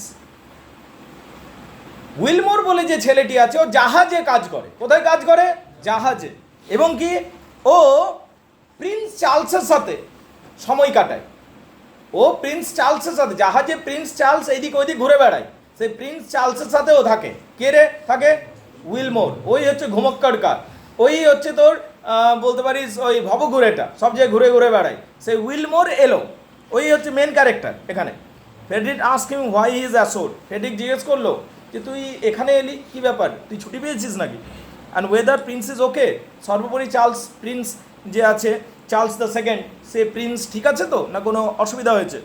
Willmore বলে যে ছেলেটি আছে, ও জাহাজে কাজ করে। কোথায় কাজ করে? জাহাজে। এবং কি, ও প্রিন্স চার্লসের সাথে সময় কাটায়। ও প্রিন্স চার্লসের সাথে, জাহাজে প্রিন্স চার্লস এইদিক ওইদিক ঘুরে বেড়ায়, সেই প্রিন্স চার্লসের সাথেও থাকে। কে রে থাকে? উইলমোর। ওই হচ্ছে ঘুমক্কড়কার, ওই হচ্ছে তোর বলতে পারিস ওই ভবঘুরেটা, সব জায়গায় ঘুরে ঘুরে বেড়ায়। সেই উইলমোর এলো, ওই হচ্ছে মেন ক্যারেক্টার এখানে। Frederick ask him why he is ashore. Frederick জিজ্ঞেস করলো যে তুই এখানে এলি, কি ব্যাপার, তুই ছুটি পেয়েছিস নাকি? And whether prince is okay. সর্বোপরি চার্লস, প্রিন্স যে আছে চার্লস দ্য সেকেন্ড, সে প্রিন্স ঠিক আছে তো, না কোনো অসুবিধা হয়েছে?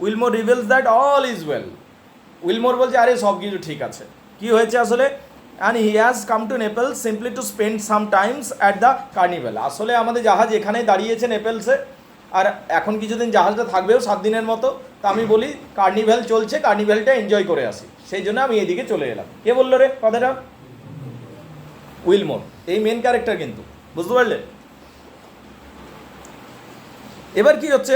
Willmore reveals that all is well. Willmore বলছে আরে সব কিছু ঠিক আছে। কি হয়েছে আসলে? And he has come to Naples simply to spend some times at the carnival. আসলে আমাদের জাহাজ এখানেই দাঁড়িয়েছে নেপলসে, আর এখন কিছুদিন জাহাজটা থাকবেও 7 দিনের মতো। তা আমি বলি কার্নিভেল চলছে, কার্নিভেলটা এনজয় করে আসি, সেই জন্য আমি এদিকে চলে এলাম। কে বললো রে কথাটা? উইলমোর, এই মেন ক্যারেক্টার কিন্তু, বুঝতে পারলে? এবার কি হচ্ছে?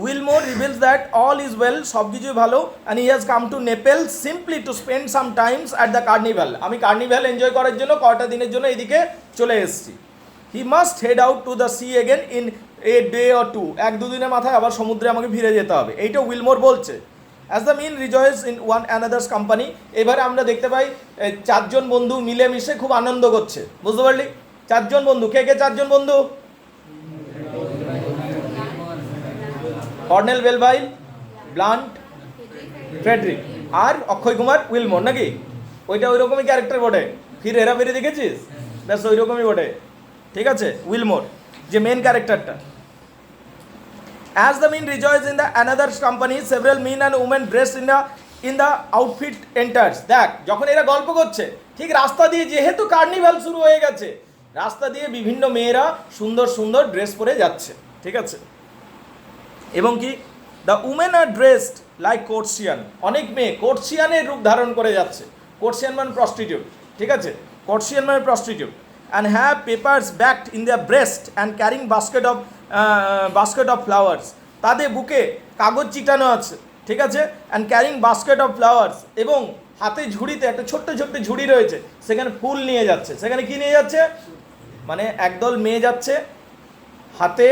Willmore reveals that all is well, সব কিছুই ভালো। And he has come to Naples simply to spend some times at the carnival. আমি কার্নিভেল এনজয় করার জন্য কয়টা দিনের জন্য এদিকে চলে এসেছি। He must head out to the sea again in a day or two. 1-2 দিনের মাথায় আবার সমুদ্রে আমাকে ফিরে যেতে হবে, এইটা উইলমোর বলছে। As the men rejoice in one another's company. এবারে আমরা দেখতে পাই 4 জন বন্ধু মিলেমিশে খুব আনন্দ করছে, বুঝতে পারলি? 4 জন বন্ধু, কে কে 4 জন বন্ধু? কর্নেল বেলভাইল, ব্লান্ট, ফ্রেডরিক আর অক্ষয় কুমার, উইলমোর, নাকি? ওইটা ওই রকমই ক্যারেক্টার বটে, ফির হেরাফেরি দেখেছিস? ব্যাস ওই রকমই বটে, ঠিক আছে? উইলমোর যে মেন ক্যারেক্টারটা। As the men rejoice in the another company, several men and women dressed in the outfit enters. দেখ, যখন এরা গল্প করছে, ঠিক রাস্তা দিয়ে, যেহেতু কার্নিভাল শুরু হয়ে গেছে, রাস্তা দিয়ে বিভিন্ন মেয়েরা সুন্দর সুন্দর ড্রেস পরে যাচ্ছে, ঠিক আছে? এবং কি, the women are dressed like courtesan. অনেক মেয়ে কোর্টসিয়ানের রূপ ধারণ করে যাচ্ছে। কোর্টসিয়ান মানে প্রস্টিটিউট, ঠিক আছে? কোর্টসিয়ান মানে prostitute. And have papers backed in their breast and carrying basket of flowers. তাদের বুকে কাগজ চিটানো আছে, ঠিক আছে? And carrying basket of flowers, এবং হাতে ঝুড়িতে একটা ছোট্ট ছোট্ট ঝুড়ি রয়েছে, সেখানে ফুল নিয়ে যাচ্ছে। সেখানে কি নিয়ে যাচ্ছে? মানে একদল মেয়ে যাচ্ছে, হাতে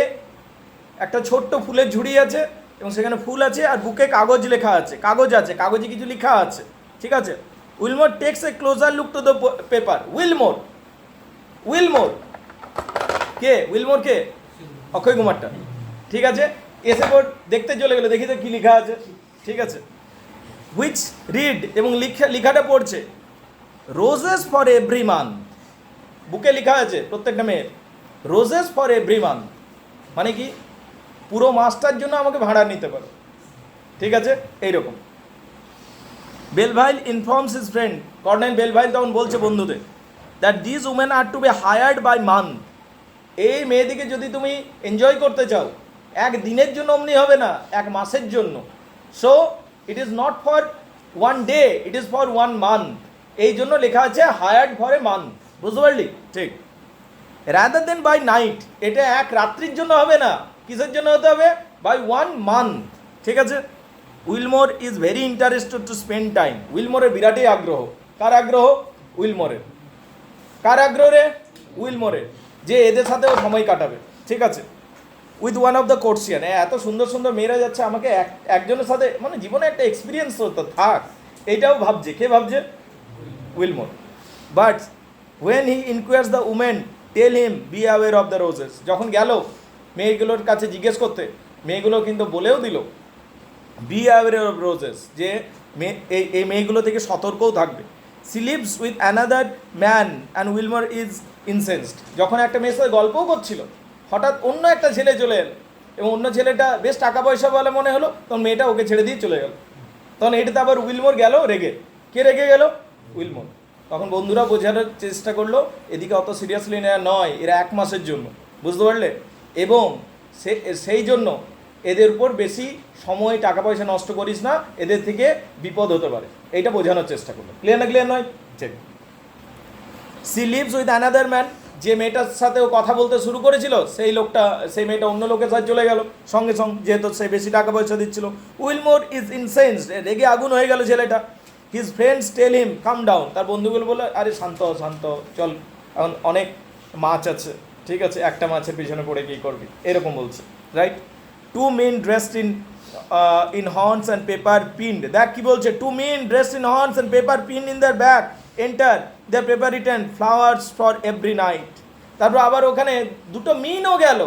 একটা ছোট্ট ফুলের ঝুড়ি আছে এবং সেখানে ফুল আছে, আর বুকে কাগজ লেখা আছে, কাগজ আছে, কাগজে কিছু লেখা আছে, ঠিক আছে? Willmore takes a closer look to the paper. Willmore, Willmore কে? উইলমোর কে? অক্ষয় কুমারটা, ঠিক আছে? এসে পর দেখতে চলে গেলো, দেখি তো কী লেখা আছে, ঠিক আছে? হুইচ রিড, এবং লেখাটা পড়ছে, রোজেস ফর এভরি মান্থ। বুকে লেখা আছে প্রত্যেকটা মেয়ের, রোজেস ফর এভরি মান্থ, মানে কি পুরো মাসটার জন্য আমাকে ভাড়া নিতে পারো, ঠিক আছে? এইরকম। Belvile informs his friend, colonel Belvile তখন বলছে বন্ধুদের, that this women are to be hired by month, এই মেয়েদিকে যদি তুমি এনজয় করতে চাও, এক দিনের জন্য অমনি হবে না, এক মাসের জন্য। So it is not for one day, it is for one month. এই জন্য লেখা আছে হায়ার্ড ফর এ মান্থ, বুঝতে পারলি? ঠিক। রাদার দেন বাই নাইট, এটা এক রাত্রির জন্য হবে না, কিসের জন্য হতে হবে? বাই ওয়ান মান্থ, ঠিক আছে? Willmore is very interested to spend time, উইলমোরের বিরাটই আগ্রহ। কার আগ্রহ? উইলমোরের। কার আগ্রহ রে? উইলমোরের, যে এদের সাথেও সময় কাটাবে, ঠিক আছে? উইথ ওয়ান অফ দ্য কোর্সিয়ান, এত সুন্দর সুন্দর মেয়েরা যাচ্ছে, আমাকে একজনের সাথে মানে জীবনে একটা এক্সপিরিয়েন্স হতো থাক, এইটাও ভাবছে। কে ভাবছে? Willmore. But when he inquires the women tell him be aware of the roses, যখন গেল মেয়েগুলোর কাছে জিজ্ঞেস করতে, মেয়েগুলো কিন্তু বলেও দিল বি অ্যাওয়্যার অফ রোজেস, যে এই মেয়েগুলো থেকে সতর্কও থাকবে। She leaves with another man and Willmore is incensed, যখন একটা মেয়ের সাথে গল্পও করছিল, হঠাৎ অন্য একটা ছেলে চলে এলো, এবং অন্য ছেলেটা বেশ টাকা পয়সা বলে মনে হলো, তখন মেয়েটা ওকে ছেড়ে দিয়ে চলে গেল। তখন এটাতে আবার উইলমোর গেল রেগে। কে রেগে গেল? উইলমোর। তখন বন্ধুরা বোঝানোর চেষ্টা করলো এদিকে অত সিরিয়াসলি নেওয়া নয়, এরা এক মাসের জন্য, বুঝতে পারলে? এবং সেই জন্য এদের উপর বেশি সময় টাকা পয়সা নষ্ট করিস না, এদের থেকে বিপদ হতে পারে, এইটা বোঝানোর চেষ্টা করলো। ক্লিয়ার না? ক্লিয়ার নয়? ঠিক। She leaves with another man, যে মেয়েটার সাথে ও কথা বলতে শুরু করেছিল, সেই মেয়েটা অন্য লোকের সাথে চলে গেল সঙ্গে সঙ্গে, যেহেতু সে বেশি টাকা পয়সা দিচ্ছিল। উইলমোর ইজ ইনসেন্সড, রেগে আগুন হয়ে গেল ছেলেটা। হিজ ফ্রেন্ডস টেল হিম কাম ডাউন, তার বন্ধুগুলো বলে আরে শান্ত শান্ত, চল, এখন অনেক মাছ আছে, ঠিক আছে, একটা মাছের পিছনে পড়ে কী করবি, এরকম বলছে, right? Two men dressed in horns and paper pinned, দেখ কি বলছে, two men dressed in horns and paper pinned in their bag enter the paper return flowers for every night. তারপর আবার ওখানে দুটো মিনও গেল,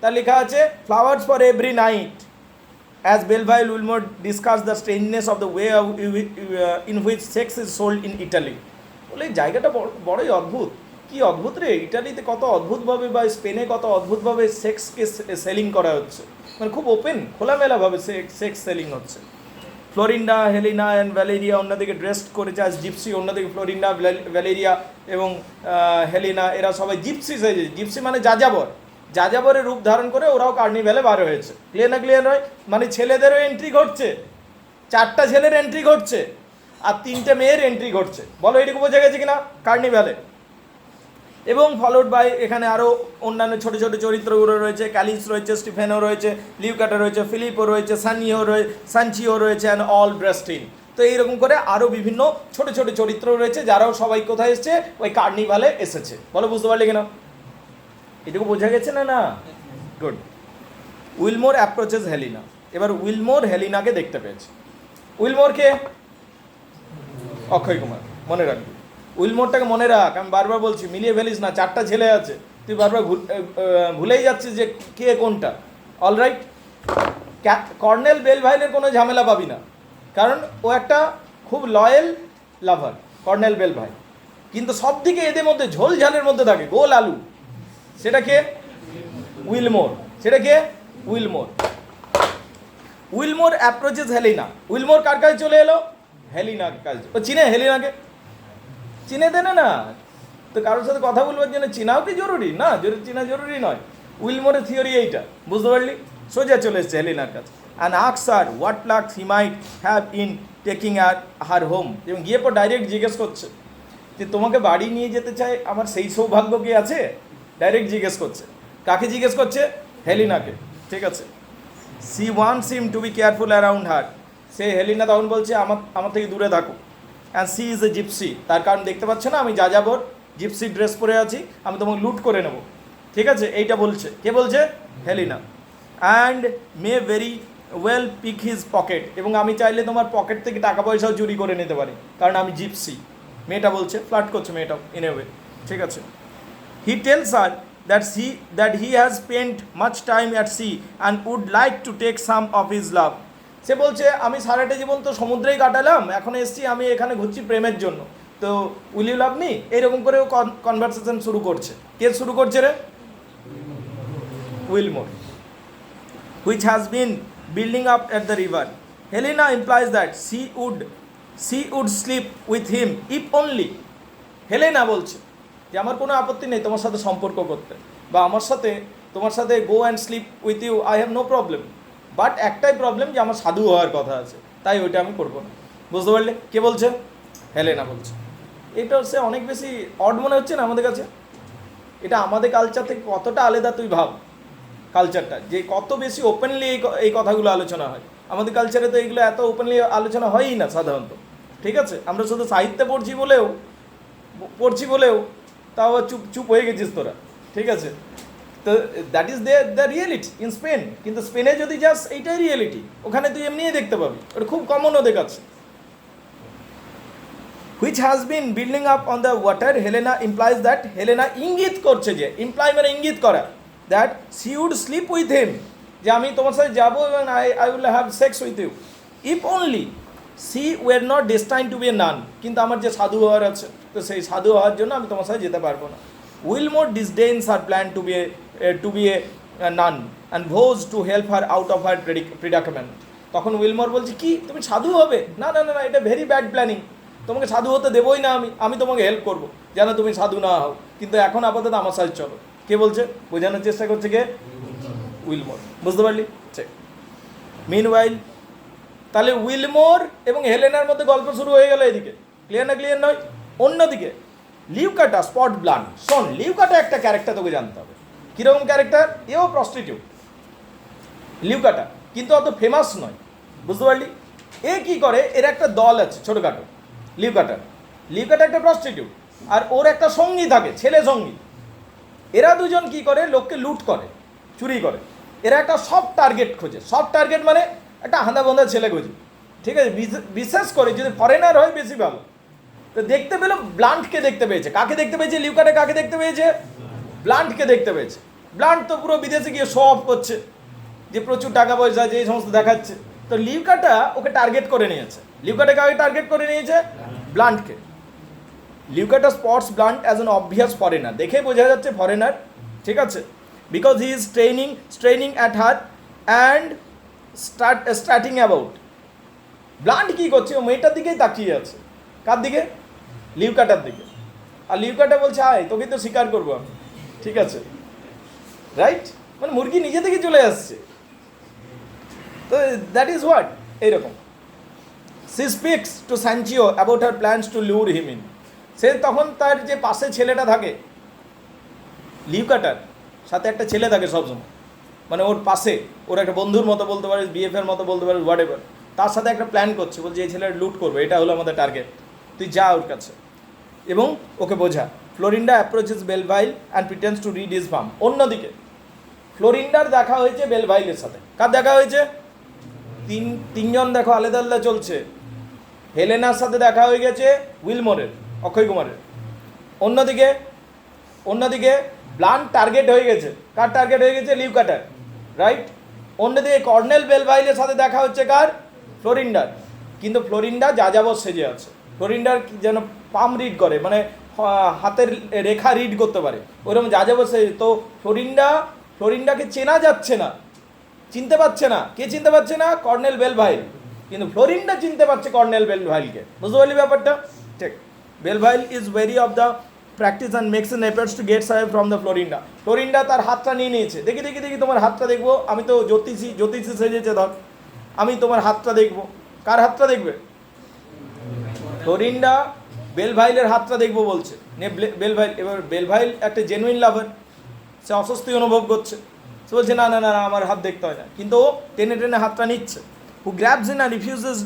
তার লেখা আছে flowers for every night. As Belvile Willmore discuss the strangeness of the way in which sex is sold in Italy. বলে এই জায়গাটা বড়ই অদ্ভুত। কি অদ্ভুত রে, ইটালিতে কত অদ্ভুতভাবে বা স্পেনে কত অদ্ভুতভাবে সেক্সকে সেলিং করা হচ্ছে, মানে খুব ওপেন খোলামেলাভাবে সেক্স সেলিং হচ্ছে। ফ্লোরিন্ডা, হেলিনা অ্যান্ড ভ্যালেরিয়া অন্যদিকে ড্রেসড করেছে আজ জিপসি, অন্যদিকে ফ্লোরিন্ডা, ভ্যালেরিয়া এবং হেলিনা এরা সবাই জিপসি সেজে, জিপসি মানে যাযাবর, যাযাবরের রূপ ধারণ করে ওরাও কার্নিভ্যালে বার হয়েছে। ক্লিয়ার না? ক্লিয়ার নয়? মানে ছেলেদেরও এন্ট্রি ঘটছে, 4টা ছেলের এন্ট্রি ঘটছে আর 3টে মেয়ের এন্ট্রি ঘটছে। বলো এটুকু বোঝা গেছে কিনা কার্নিভ্যালে? এবং ফলোড বাই এখানে আরও অন্যান্য ছোটো ছোটো চরিত্রগুলো রয়েছে, ক্যালিস রয়েছে, স্টিফেনো রয়েছে, লিউকাটা রয়েছে, ফিলিপো রয়েছে, সানচিও রয়েছে অ্যান্ড অল ব্রেস্টিন। তো এইরকম করে আরও বিভিন্ন ছোটো ছোটো চরিত্র রয়েছে, যারাও সবাই কোথায় এসছে? ওই কার্নিভালে এসেছে। বলো বুঝতে পারলে কিনা? এটুকু বোঝা গেছে না? না, গুড। উইলমোর অ্যাপ্রোচেস হেলিনা, এবার উইলমোর হেলিনাকে দেখতে পেয়েছে। উইলমোরকে অক্ষয় কুমার, মনে রাখবি উইলমোরটাকে, মনে রাখ, আমি বারবার বলছি, মিলিয়ে ফেলিস না, 4টা ছেলে আছে, তুই বারবার ভুলেই যাচ্ছিস যে কে কোনটা। অলরাইট, কর্নেল বেলভাইলের কোনো ঝামেলা পাবি না, কারণ ও একটা খুব লয়েল লাভার কর্নেল বেলভাইল, কিন্তু সব দিকে এদের মধ্যে ঝোল ঝালের মধ্যে থাকে গোল আলু, সেটা কে? উইলমোর। সেটা কে? Willmore. Willmore approaches Helena, Willmore কার কাছে চলে এলো? হেলিনার কাছে। ও চিনে হেলিনাকে? চিনে দেনে না তো, কারোর সাথে কথা বলবার জন্য চিনাও কি জরুরি? না, চিনা জরুরি নয়। উইলমোরের থিওরি এইটা, বুঝতে পারলি? সোজা চলে এসছে হেলিনার কাছে। And asks her what lakh he might have in taking her home, এবং গিয়ে পর ডাইরেক্ট জিজ্ঞেস করছে যে তোমাকে বাড়ি নিয়ে যেতে চাই, আমার সেই সৌভাগ্য কি আছে? ডাইরেক্ট জিজ্ঞেস করছে। কাকে জিজ্ঞেস করছে? হেলিনাকে, ঠিক আছে। She wants him to be careful around her, সে হেলিনা তখন বলছে আমার থেকে দূরে থাকো। And she is a gypsy, তার কারণ দেখতে পাচ্ছ না আমি যাযাবর, জিপসি ড্রেস পরে আছি, আমি তোমাকে লুট করে নেব, ঠিক আছে, এইটা বলছে। কে বলছে? Helena. And may very well pick his pocket, এবং আমি চাইলে তোমার পকেট থেকে টাকা পয়সাও চুরি করে নিতে পারি, কারণ আমি জিপসি। মেয়েটা বলছে, ফ্লার্ট করছে মেয়েটাও ইন এ ওয়ে, ঠিক আছে। He tells her that he has spent much time at sea and would like to take some of his love. সে বলছে আমি সারাটা জীবন তো সমুদ্রেই কাটালাম, এখন এসছি আমি এখানে ঘুরছি প্রেমের জন্য, তো উইল ইউ লাভ মি, এইরকম করে ও কনভারসেশন শুরু করছে। কে শুরু করছে রে? Wilmore. which has been building up at the river. Hellena implies that she would she would sleep with him if only, Helena বলছে যে আমার কোনো আপত্তি নেই তোমার সাথে সম্পর্ক করতে, বা আমার সাথে তোমার সাথে go and sleep with you, I have no problem, but একটাই প্রবলেম যে আমার সাধু হওয়ার কথা আছে, তাই ওইটা আমি করবো না। বুঝতে পারলে? কে বলছে? হেলেনা বলছে। এটা হচ্ছে অনেক বেশি অড মনে হচ্ছে না আমাদের কাছে? এটা আমাদের কালচার থেকে কতটা আলাদা তুই ভাব, কালচারটা যে কত বেশি ওপেনলি এই কথাগুলো আলোচনা হয়। আমাদের কালচারে তো এইগুলো এত ওপেনলি আলোচনা হয়ই না সাধারণত। ঠিক আছে, আমরা শুধু সাহিত্যে পড়ছি বলেও তাও চুপ চুপ হয়ে গেছিস তোরা। ঠিক আছে, তো that is the reality in Spain. কিন্তু স্পেনে যদি যাস এইটাই রিয়েলিটি, ওখানে তুই এমনিই দেখতে পাবি, ওটা খুব কমন ওদের কাছে। which has been building up on the water, Hellena implies that, Hellena ইঙ্গিত করছে, যে ইমপ্লাই মানে ইঙ্গিত করা, that she would sleep with him, যে আমি তোমার সাথে যাবো এবং I will have sex with you if only she were not destined to be a nun, কিন্তু আমার যে সাধু হওয়ার আছে, তো সেই সাধু হওয়ার জন্য আমি তোমার সাথে যেতে পারবো না। Willmore disdains her plan to be a nun and vows to help her out of her predicament. তখন উইলমোর বলছে কি তুমি সাধু হবে? না না না না, এটা ভেরি ব্যাড প্ল্যানিং, তোমাকে সাধু হতে দেবোই না, আমি তোমাকে হেল্প করবো যেন তুমি সাধু না হও, কিন্তু এখন আপাতত আমার সাথে চলো। কে বলছে? বোঝানোর চেষ্টা করছে কে? উইলমোর। বুঝতে পারলি? ঠিক। মিনওয়াইল, তাহলে উইলমোর এবং হেলেনার মধ্যে গল্প শুরু হয়ে গেল এদিকে। ক্লিয়ার না? ক্লিয়ার নয়? অন্যদিকে লিউকাটা, স্পট ব্লান্ট। শোন, লিউকাটা একটা ক্যারেক্টার তোকে জানতে হবে। কীরকম ক্যারেক্টার? এও প্রস্টিটিউট লিউকাটা, কিন্তু অত ফেমাস নয়। বুঝতে পারলি? এ কি করে, এর একটা দল আছে ছোটোখাটো। লিউকাটা একটা প্রস্টিটিউট, আর ওর একটা সঙ্গী থাকে, ছেলে সঙ্গী। এরা দুজন কি করে, লোককে লুট করে, চুরি করে। এরা একটা সব টার্গেট খোঁজে। সব টার্গেট মানে একটা হাঁদা বন্ধা ছেলে খোঁজে। ঠিক আছে, বিশেষ করে যদি ফরেনার হয় বেশি ভালো। তো দেখতে পেলো ব্লান্টকে দেখতে পেয়েছে। কাকে দেখতে পেয়েছে? লিউকাটা কাকে দেখতে পেয়েছে? ব্লান্টকে দেখতে পেয়েছে। ব্লান্ট তো পুরো বিদেশে গিয়ে শো অফ করছে, যে প্রচুর টাকা পয়সা, যে এই সমস্ত দেখাচ্ছে। তো লিউকাটা ওকে টার্গেট করে নিয়েছে। লিউকাটা কাকে টার্গেট করে নিয়েছে? ব্লান্টকে। Lucetta spots Blunt as an obvious foreigner, দেখে বোঝা যাচ্ছে ফরেনার। ঠিক আছে, because he is straining at her and starting about. Blunt কী করছে? ও মেয়েটার দিকেই তাকিয়ে আছে। কার দিকে? লিউকাটার দিকে। আর লিউকাটা বলছে আয়, তোকে তো স্বীকার করবো আমি। ঠিক আছে, রাইট? মানে মুরগি নিজে থেকে চলে আসছে। তো দ্যাট ইজ হোয়াট, এইরকম। She speaks to Sancho about her plans to lure him in. সে তখন তার যে পাশে ছেলেটা থাকে, লিউকাটার সাথে একটা ছেলে থাকে সবসময়, মানে ওর পাশে, ওর একটা বন্ধুর মতো বলতে পারিস, বিএফের মতো বলতে পারিস, হোয়াট এভার। তার সাথে একটা প্ল্যান করছে, বলছে এই ছেলেটা লুট করবে, এটা হলো আমাদের টার্গেট, তুই যা ওর কাছে এবং ওকে বোঝা। Florinda approaches Belvile and pretends to read his palm. অন্যদিকে ফ্লোরিন্ডার দেখা হয়েছে বেলভাইলের সাথে। কার দেখা হয়েছে? তিনজন দেখো আলাদা আলাদা চলছে। হেলেনার সাথে দেখা হয়ে গেছে উইলমোরের, অক্ষয় কুমারের। অন্যদিকে ব্লান্ট টার্গেট হয়ে গেছে। কার টার্গেট হয়ে গেছে? লিউকাটার, রাইট? অন্যদিকে কর্নেল বেলভাইলের সাথে দেখা হচ্ছে কার? ফ্লোরিন্ডার। কিন্তু ফ্লোরিন্ডা যাযাবর সেজে আছে। ফ্লোরিন্ডার যেন পাম রিড করে, মানে হাতের রেখা রিড করতে পারে, ওইরকম যাযাবর সেজে। তো ফ্লোরিন্ডাকে চেনা যাচ্ছে না, চিনতে পারছে না। কে চিনতে পারছে না? কর্নেল বেলভাইল। কিন্তু ফ্লোরিন্ডা চিনতে পারছে কর্নেল বেলভাইলকে। বুঝতে পারলি ব্যাপারটা? ঠিক। Belvile is weary of the practice and makes an efforts to get away from the Florinda. Florinda তার হাতটা নিয়ে নিয়েছে। দেখি তোমার হাতটা দেখবো। আমি তো জ্যোতিষী সেজেছে, ধর আমি তোমার হাতটা দেখবো। কার হাতটা দেখবে? ফ্লোরিন্ডা বেলভাইলের হাতটা দেখবো বলছে। বেলভাইল, এবার বেলভাইল একটা জেনুইন লাভার, সে অস্বস্তি অনুভব করছে। সে বলছে না না না, আমার হাত দেখতে হয় না, কিন্তু ও টেনে টেনে হাতটা নিচ্ছে। Who grabs in and refuses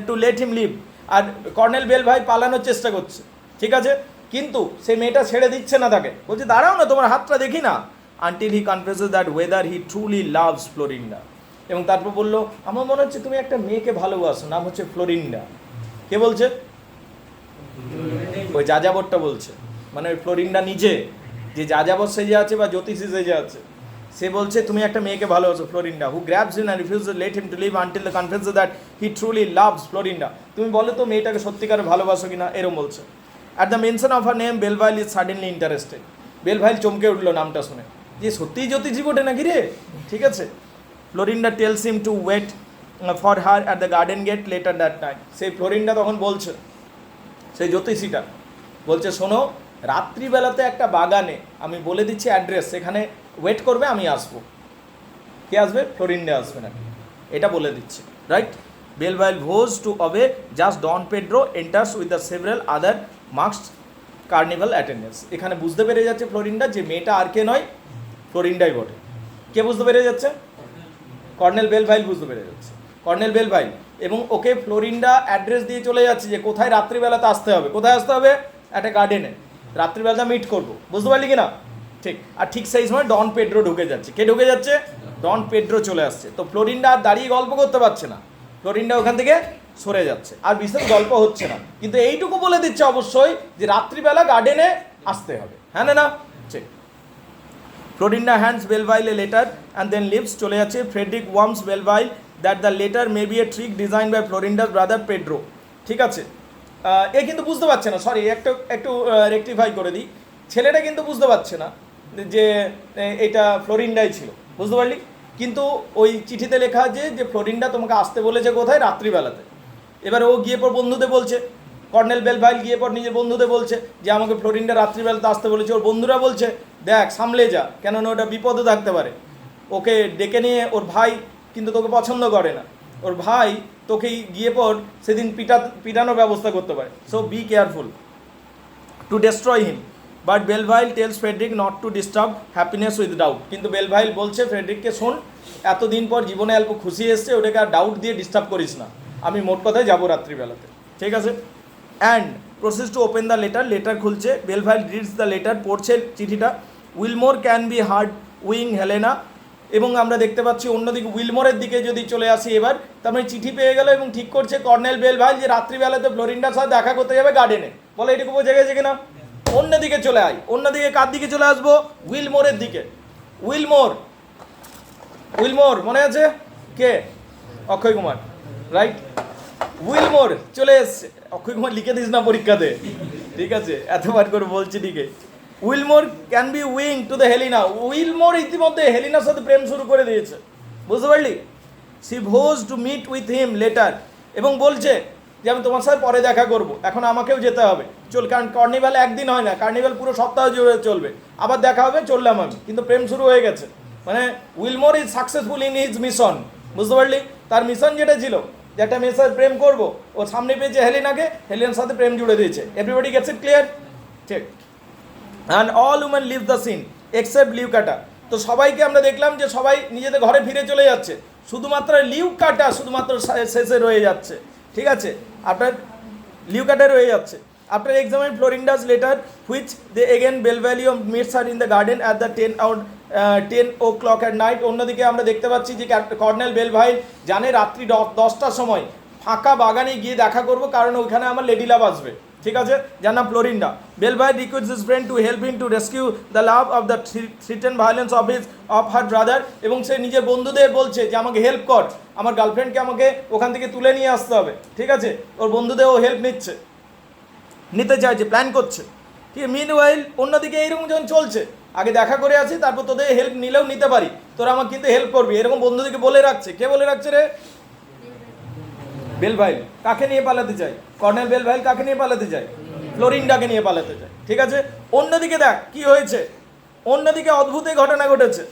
to let him leave. আর কর্নেল বেলভাই পালানোর চেষ্টা করছে, ঠিক আছে, কিন্তু সে মেয়েটা ছেড়ে দিচ্ছে না তাকে, বলছে দাঁড়াও না, তোমার হাতটা দেখি না। Until he confesses that whether he truly loves Florinda. এবং তারপর বললো, আমার মনে হচ্ছে তুমি একটা মেয়েকে ভালোবাসো, নাম হচ্ছে ফ্লোরিন্ডা। কে বলছে? ওই যাযাবরটা বলছে, মানে ওই ফ্লোরিন্ডা নিজে, যে যাযাবর সেজে আছে বা জ্যোতিষী সেজে আছে, সে বলছে তুমি একটা মেয়েকে ভালোবাসো, Florinda. Who grabs him and refuses let him to leave until the confesses that he truly loves Florinda. তুমি বলো তো মেয়েটাকে সত্যিকারে ভালোবাসো কিনা, এরম বলছে। At the mention of her name Belvile is suddenly interested. Belvile চমকে উঠলো নামটা শুনে, যে সত্যিই জ্যোতিষী বটে নাকি রে, ঠিক আছে। Florinda tells him to wait for her at the garden gate later that night. সেই ফ্লোরিন্ডা তখন বলছে, সেই জ্যোতিষীটা বলছে, শোনো, রাত্রিবেলাতে একটা বাগানে আমি বলে দিচ্ছি অ্যাড্রেস, সেখানে ওয়েট করবে, আমি আসবো। কে আসবে? ফ্লোরিন্ডা আসবে না, এটা বলে দিচ্ছে, right? Belvile vows to obey, just Don Pedro enters with the several other masked carnival attendance. এখানে বুঝতে পেরে যাচ্ছে ফ্লোরিন্ডা যে মেয়েটা আর কে নয়, ফ্লোরিন্ডাই বটে। কে বুঝতে পেরে যাচ্ছে? কর্নেল বেলভাইল বুঝতে পেরে যাচ্ছে, কর্নেল বেলভাইল। এবং ওকে ফ্লোরিন্ডা অ্যাড্রেস দিয়ে চলে যাচ্ছে যে কোথায় রাত্রিবেলাতে আসতে হবে। কোথায় আসতে হবে? একটা গার্ডেনে রাত্রিবেলাটা মিট করবো, বুঝতে পারলি কি না? ঠিক। আর ঠিক সেই সময় ডন পেড্রো ঢুকে যাচ্ছে। কে ঢুকে যাচ্ছে? ডন পেড্রো চলে আসছে। তো ফ্লোরিন্ডা আর দাঁড়িয়ে গল্প করতে পারছে না, ফ্লোরিন্ডা ওখান থেকে সরে যাচ্ছে, আর বিশেষ গল্প হচ্ছে না, কিন্তু এইটুকু বলে দিচ্ছে অবশ্যই যে রাত্রিবেলা গার্ডেনে আসতে হবে। হ্যাঁ না? ঠিক। Florinda hands Belvile a letter and then leaves, চলে যাচ্ছে। Frederick warns Belvile that the letter may be a trick design by ফ্লোরিন্ডার ব্রাদার পেড্রো। ঠিক আছে, এ কিন্তু বুঝতে পারছে না, সরি একটু রেকটিফাই করে দিই, ছেলেটা কিন্তু বুঝতে পারছে না যে এটা ফ্লোরিন্ডাই ছিল, বুঝতে পারলি? কিন্তু ওই চিঠিতে লেখা আছে যে ফ্লোরিন্ডা তোমাকে আসতে বলেছে কোথায়? রাত্রিবেলাতে। এবার ও গিয়ে পর বন্ধুদের বলছে, কর্নেল বেলভাইল গিয়ে পর নিজের বন্ধুদের বলছে যে আমাকে ফ্লোরিন্ডা রাত্রিবেলাতে আসতে বলেছে। ওর বন্ধুরা বলছে দেখ সামলে যা, কেননা ওটা বিপদে থাকতে পারে। ওকে ডেকে নিয়ে, ওর ভাই কিন্তু তোকে পছন্দ করে না, ওর ভাই তোকে গিয়ে পর সেদিন পিটানোর ব্যবস্থা করতে পারে। So be careful to destroy him. But Belvile tells Frederick not to disturb happiness with doubt. কিন্তু বেলভাইল বলছে ফ্রেডরিককে, শোন, এতদিন পর জীবনে অল্প খুশি এসছে, ওটাকে আর ডাউট দিয়ে ডিস্টার্ব করিস না, আমি মোট কথায় যাবো রাত্রিবেলাতে, ঠিক আছে? And process to open the letter. Letter খুলছে, বেলভাইল রিডস দ্য লেটার, পড়ছে চিঠিটা। Wilmore can be hard wing Helena. এবং আমরা দেখতে পাচ্ছি অন্যদিকে উইলমোরের দিকে যদি চলে আসি এবার, তার মানে চিঠি পেয়ে গেল এবং ঠিক করছে কর্নেল বেলভাইল যে রাত্রিবেলাতে ফ্লোরিন্ডার সাথে দেখা করতে যাবে গার্ডেনে। বলে এটুকু বোঝা গেছে কিনা? অন্যদিকে চলে আয়, অন্যদিকে কার দিকে চলে আসবো? উইলমোরের দিকে। উইলমোর মনে আছে? কে? অক্ষয় কুমার, রাইট? উইলমোর চলে এসছে। অক্ষয় কুমার লিখে দিস না পরীক্ষাতে, ঠিক আছে? এতবার করে বলছি, ঠিক আছে? Wilmore can be wing to the Helena. Wilmore ইতিমধ্যে হেলিনার সাথে প্রেম শুরু করে দিয়েছে, বুঝতে পারলি? She vows to meet with him later, এবং বলছে যে আমি তোমার সাথে পরে দেখা করব, এখন আমাকেও যেতে হবে, চল, কারণ কার্নিভাল একদিন হয় না, কার্নিভাল পুরো সপ্তাহ জুড়ে চলবে, আবার দেখা হবে, চললাম আমি। কিন্তু প্রেম শুরু হয়ে গেছে, মানে Wilmore is successful in his mission, বুঝতে পারলি? তার মিশন যেটা ছিল যে একটা মেয়ের সাথে প্রেম করবো, ও সামনে পেয়েছে হেলেনাকে, হেলেনার সাথে প্রেম জুড়ে দিয়েছে। Everybody gets it clear? ঠিক। And all women leave the scene except Lucetta. তো সবাইকে আমরা দেখলাম যে সবাই নিজেদের ঘরে ফিরে চলে যাচ্ছে, শুধুমাত্র লিউকাটা শুধুমাত্র শেষে রয়ে যাচ্ছে, ঠিক আছে? আপনার লিউকাটা রয়ে যাচ্ছে। After examine Florinda's letter which they again বেলভ্যালিও meets her in the garden at the 10 o'clock at night. অন্যদিকে আমরা দেখতে পাচ্ছি যে কর্নেল বেলভাইল জানে রাত্রি 10টার সময় ফাঁকা বাগানে গিয়ে দেখা করব, কারণ ওইখানে আমার লেডি লাভ আসবে, ঠিক আছে, যার নাম Florinda. Belvile requests his friend to help him to rescue the love of the threaten violence of her brother. এবং সে নিজের বন্ধুদের বলছে যে আমাকে হেল্প কর, আমার গার্লফ্রেন্ডকে আমাকে ওখান থেকে তুলে নিয়ে আসতে হবে, ঠিক আছে? ওর বন্ধুদের ও হেল্প নিতে চাইছে, প্ল্যান করছে, ঠিক আছে? মিনওয়াইল অন্যদিকে এইরকম যখন চলছে, আগে দেখা করে আসি, তারপর তোদের হেল্প নিলেও নিতে পারি, তোরা আমাকে কিন্তু হেল্প করবি, এরকম বন্ধুদেরকে বলে রাখছে। কে বলে রাখছে রে? বেলভাইল। কাকে নিয়ে পালাতে চাই? কর্নেল বেলভাইল কাকে নিয়ে পালাতে চাই? ফ্লোরিন্ডাকে নিয়ে পালাতে চাই, ঠিক আছে? অন্যদিকে দেখ কি হয়েছে, অন্যদিকে অদ্ভুত ঘটনা ঘটেছে।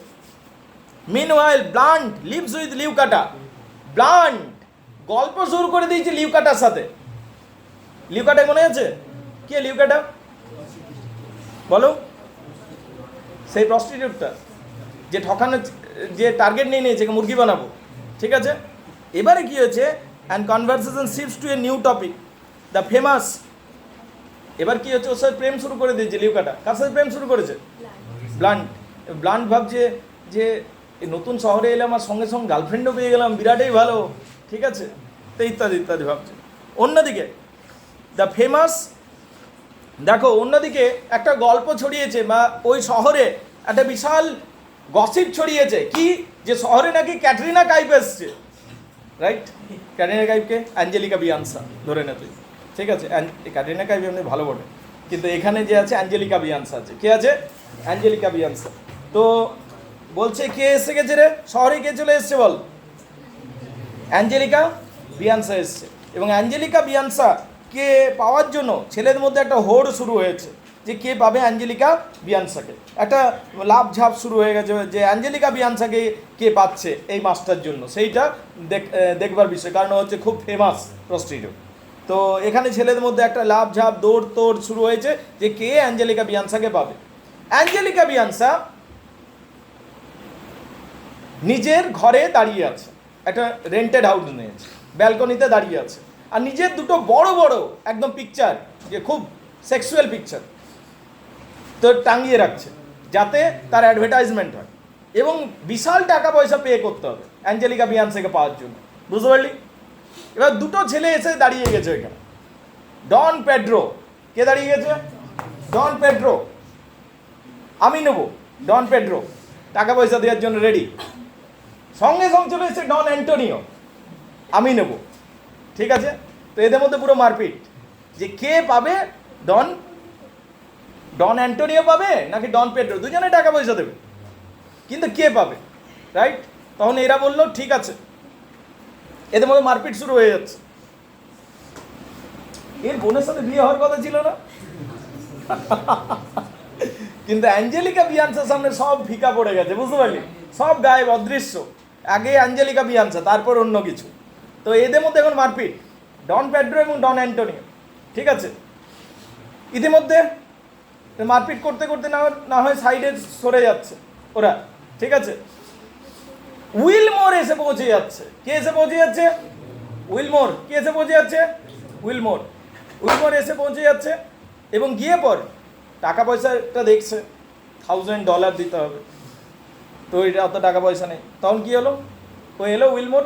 Meanwhile Blunt leaves with Lucetta. Blunt গল্প শুরু করে দিয়েছে লিউকাটার সাথে। লিউকাটা মনে আছে? কে লিউকাটা? বলো। সেই প্রস্টিটিউটটা যে ঠকানো, যে টার্গেট নিয়ে নিয়েছে মুরগি বানাবো, ঠিক আছে? এবারে কি হয়েছে? And conversation shifts to a new topic, the famous. এবার কি হচ্ছে? ওর সাথে প্রেম শুরু করে দিয়েছে লিউকাটা। কার সাথে প্রেম শুরু করেছে? ব্লান্ট ভাবছে যে নতুন শহরে এলাম আর সঙ্গে সঙ্গে গার্লফ্রেন্ডও পেয়ে গেলাম, বিরাটই ভালো, ঠিক আছে? তো ইত্যাদি ইত্যাদি ভাবছে। অন্যদিকে দ্য ফেমাস, দেখো অন্যদিকে একটা গল্প ছড়িয়েছে, বা ওই শহরে একটা বিশাল গসিপ ছড়িয়েছে, কি যে শহরে নাকি ক্যাটরিনা কাইফ এসছে, রাইট? ক্যাটরিনা কাইফকে অ্যাঞ্জেলিকা বিয়ান্সা ধরে নে তুই, ঠিক আছে? ক্যাটরিনা কাইফ এমনি ভালো বটে, কিন্তু এখানে যে আছে অ্যাঞ্জেলিকা বিয়ান্সা আছে। কে আছে? অ্যাঞ্জেলিকা বিয়ান্সা। তো বলছে কে এসে গেছে রে শহরে, কে চলে এসছে বল? অ্যাঞ্জেলিকা বিয়ান্সা এসছে, এবং অ্যাঞ্জেলিকা বিয়ান্সাকে পাওয়ার জন্য ছেলেদের মধ্যে একটা হোড় শুরু হয়েছে যে কে পাবে অ্যাঞ্জেলিকা বিয়ান্সাকে। একটা লাভ ঝাপ শুরু হয়ে গেছে যে অ্যাঞ্জেলিকা বিয়ান্সাকে কে পাচ্ছে এই মাসটার জন্য, সেইটা দেখবার বিষয়, কারণ হচ্ছে খুব ফেমাস প্রস্টিটিউট। তো এখানে ছেলেদের মধ্যে একটা লাভ ঝাপ দৌড় তোড় শুরু হয়েছে যে কে অ্যাঞ্জেলিকা বিয়ান্সাকে পাবে। অ্যাঞ্জেলিকা বিয়ান্সা নিজের ঘরে দাঁড়িয়ে আছে, একটা রেন্টেড হাউস নিয়েছে, ব্যালকনিতে দাঁড়িয়ে আছে, আর নিজের দুটো বড় বড় একদম পিকচার, যে খুব সেক্সুয়াল পিকচার, তো টাঙিয়ে রাখছে যাতে তার অ্যাডভার্টাইজমেন্ট হয়, এবং বিশাল টাকা পয়সা পে করতে হবে অ্যাঞ্জেলিকা বিয়ান্সাকে পাওয়ার জন্য, বুঝতে পারলি? এবার দুটো ছেলে এসে দাঁড়িয়ে গেছে ওইখানে। ডন পেড্রো, কে দাঁড়িয়ে গেছে? ডন পেড্রো, আমি নেবো। ডন পেড্রো টাকা পয়সা দেওয়ার জন্য রেডি। সঙ্গে সঙ্গে চলে এসেছে ডন অ্যান্টোনিও, আমি নেব। ঠিক আছে, তো এদের মধ্যে পুরো মারপিট যে কে পাবে, ডন অ্যান্টোনিও পাবে নাকি ডন পেড্রো, দুজনে টাকা পয়সা দেবে, কিন্তু কে পাবে, রাইট? তখন এরা বললো ঠিক আছে, এদের মধ্যে মারপিট শুরু হয়ে যাচ্ছে। এর বোনের সাথে বিয়ে হওয়ার কথা ছিল না, কিন্তু অ্যাঞ্জেলিকা বিয়ান্সার সামনে সব ফিকা পড়ে গেছে, বুঝতে পারলি? সব গায়েব, অদৃশ্য। আগে অ্যাঞ্জেলিকা বিয়ান্সা, তারপর অন্য কিছু। তো এদের মধ্যে এখন মারপিট, ডন পেড্রো এবং ডন অ্যান্টোনিও। ঠিক আছে, ইতিমধ্যে মারপিট করতে করতে না হয় সাইডে সরে যাচ্ছে ওরা। ঠিক আছে, উইলমোর এসে পৌঁছে যাচ্ছে। কে এসে পৌঁছে যাচ্ছে? উইলমোর। কে এসে পৌঁছে যাচ্ছে? উইলমোর। উইলমোর এসে পৌঁছে যাচ্ছে এবং গিয়ে পর টাকা পয়সাটা দেখছে, $1000 দিতে হবে। তো এটা অত টাকা পয়সা নেই। তখন কী হলো, ও এলো উইলমোর,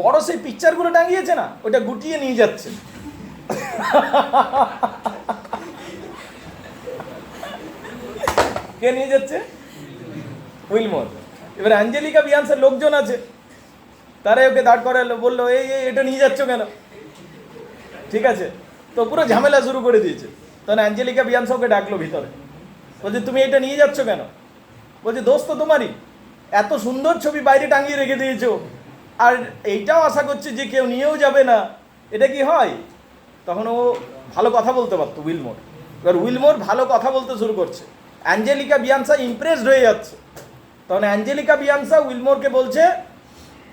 বড় সেই পিকচারগুলো টাঙিয়েছে না, ওটা গুটিয়ে নিয়ে যাচ্ছে। কে নিয়ে যাচ্ছে? উইলমোর। এবার অ্যাঞ্জেলিকা বিয়ান্সার লোকজন আছে, তারাই ওকে দাঁড় করালো, বললো এই এটা নিয়ে যাচ্ছ কেন? ঠিক আছে, তো পুরো ঝামেলা শুরু করে দিয়েছে। তখন অ্যাঞ্জেলিকা বিয়ান্সা ওকে ডাকলো ভিতরে, বলছে তুমি এটা নিয়ে যাচ্ছ কেন? বলছে দোষ তো তোমারই, এত সুন্দর ছবি বাইরে টাঙিয়ে রেখে দিয়েছো, আর এইটাও আশা করছি যে কেউ নিয়েও যাবে না, এটা কি হয়? তখন ও ভালো কথা বলতে পারতো, উইলমোর। এবার উইলমোর ভালো কথা বলতে শুরু করছে, অ্যাঞ্জেলিকা বিয়ান্সা ইমপ্রেসড হয়ে যাচ্ছে। তখন অ্যাঞ্জেলিকা বিয়ান্সা উইলমোরকে বলছে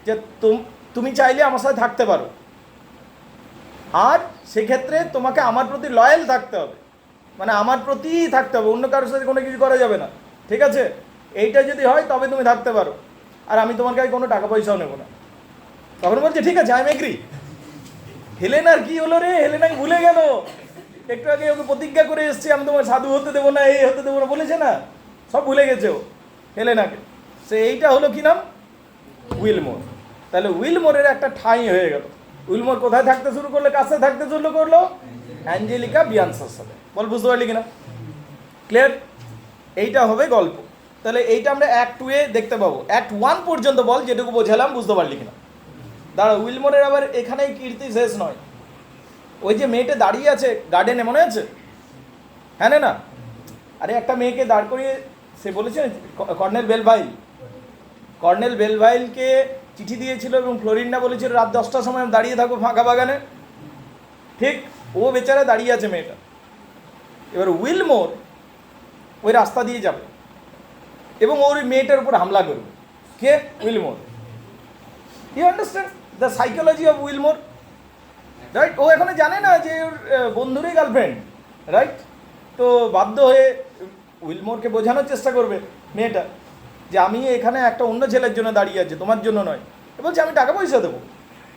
যে তুমি চাইলে আমার সাথে থাকতে পারো, আর সেক্ষেত্রে তোমাকে আমার প্রতি লয়াল থাকতে হবে, মানে আমার প্রতিই থাকতে হবে, অন্য কারোর সাথে কোনো কিছু করা যাবে না। ঠিক আছে, এইটা যদি হয় তবে তুমি থাকতে পারো, আর আমি তোমার কাছে কোনো টাকা পয়সাও নেবো না। তখন বলছে ঠিক আছে, আই এম এগ্রি। হেলেনার কি হলো রে? হেলেনাকে ভুলে গেল, একটু আগে ওকে প্রতিজ্ঞা করে এসছে আমি তোমার সাধু হতে দেবো না, এই হতে দেবো না বলেছে না, সব ভুলে গেছে ও হেলেনাকে। সে এইটা হলো কি নাম? উইলমোর। তাহলে উইলমোরের একটা ঠাঁই হয়ে গেল। উইলমোর কোথায় থাকতে শুরু করলো, কাছে থাকতে শুরু করলো? অ্যাঞ্জেলিকা বিয়ান্সার সাথে। বল বুঝতে পারলি কিনা? ক্লিয়ার? এইটা হবে গল্প। তাহলে এইটা আমরা অ্যাক্ট 2 দেখতে পাবো। অ্যাক্ট 1 পর্যন্ত বল, যেটুকু বোঝালাম, বুঝতে পারলি কিনা? দাঁড়া, উইলমোরের আবার এখানেই কীর্তি শেষ নয়। ওই যে মেয়েটা দাঁড়িয়ে আছে গার্ডেনে, মনে আছে? হ্যাঁ না? আরে একটা মেয়েকে দাঁড় করিয়ে সে বলেছে কর্নেল বেলভাইলকে চিঠি দিয়েছিল, এবং ফ্লোরিন্ডা বলেছিল রাত 10টার সময় দাঁড়িয়ে থাকো ফাঁকা বাগানে। ঠিক, ও বেচারা দাঁড়িয়ে আছে মেয়েটা। এবার উইলমোর ওই রাস্তা দিয়ে যাবে এবং ওর মেয়েটার উপর হামলা করবে। কে? Willmore. You understand the psychology of Willmore, right? ও এখনো জানে না যে ওর বন্ধুরই গার্লফ্রেন্ড, রাইট? তো বাধ্য হয়ে উইলমোরকে বোঝানোর চেষ্টা করবে মেয়েটা যে আমি এখানে একটা অন্য ছেলের জন্য দাঁড়িয়ে আছি, তোমার জন্য নয়। বলছে আমি টাকা পয়সা দেবো।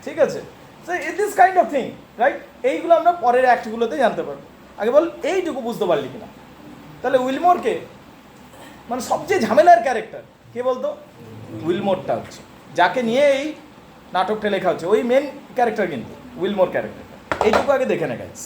ঠিক আছে, so this kind of thing, right? এইগুলো আমরা পরের অ্যাক্টগুলোতে জানতে পারবো। আগে বল এইটুকু বুঝতে পারলি কিনা? তাহলে উইলমোরকে মানে সবচেয়ে ঝামেলার ক্যারেক্টার কে বলতো? উইলমোরটা হচ্ছে, যাকে নিয়ে এই নাটকটা লেখা হচ্ছে, ওই মেন ক্যারেক্টার কিন্তু উইলমোর ক্যারেক্টারটা। এইটুকু আগে দেখে নে গাইস।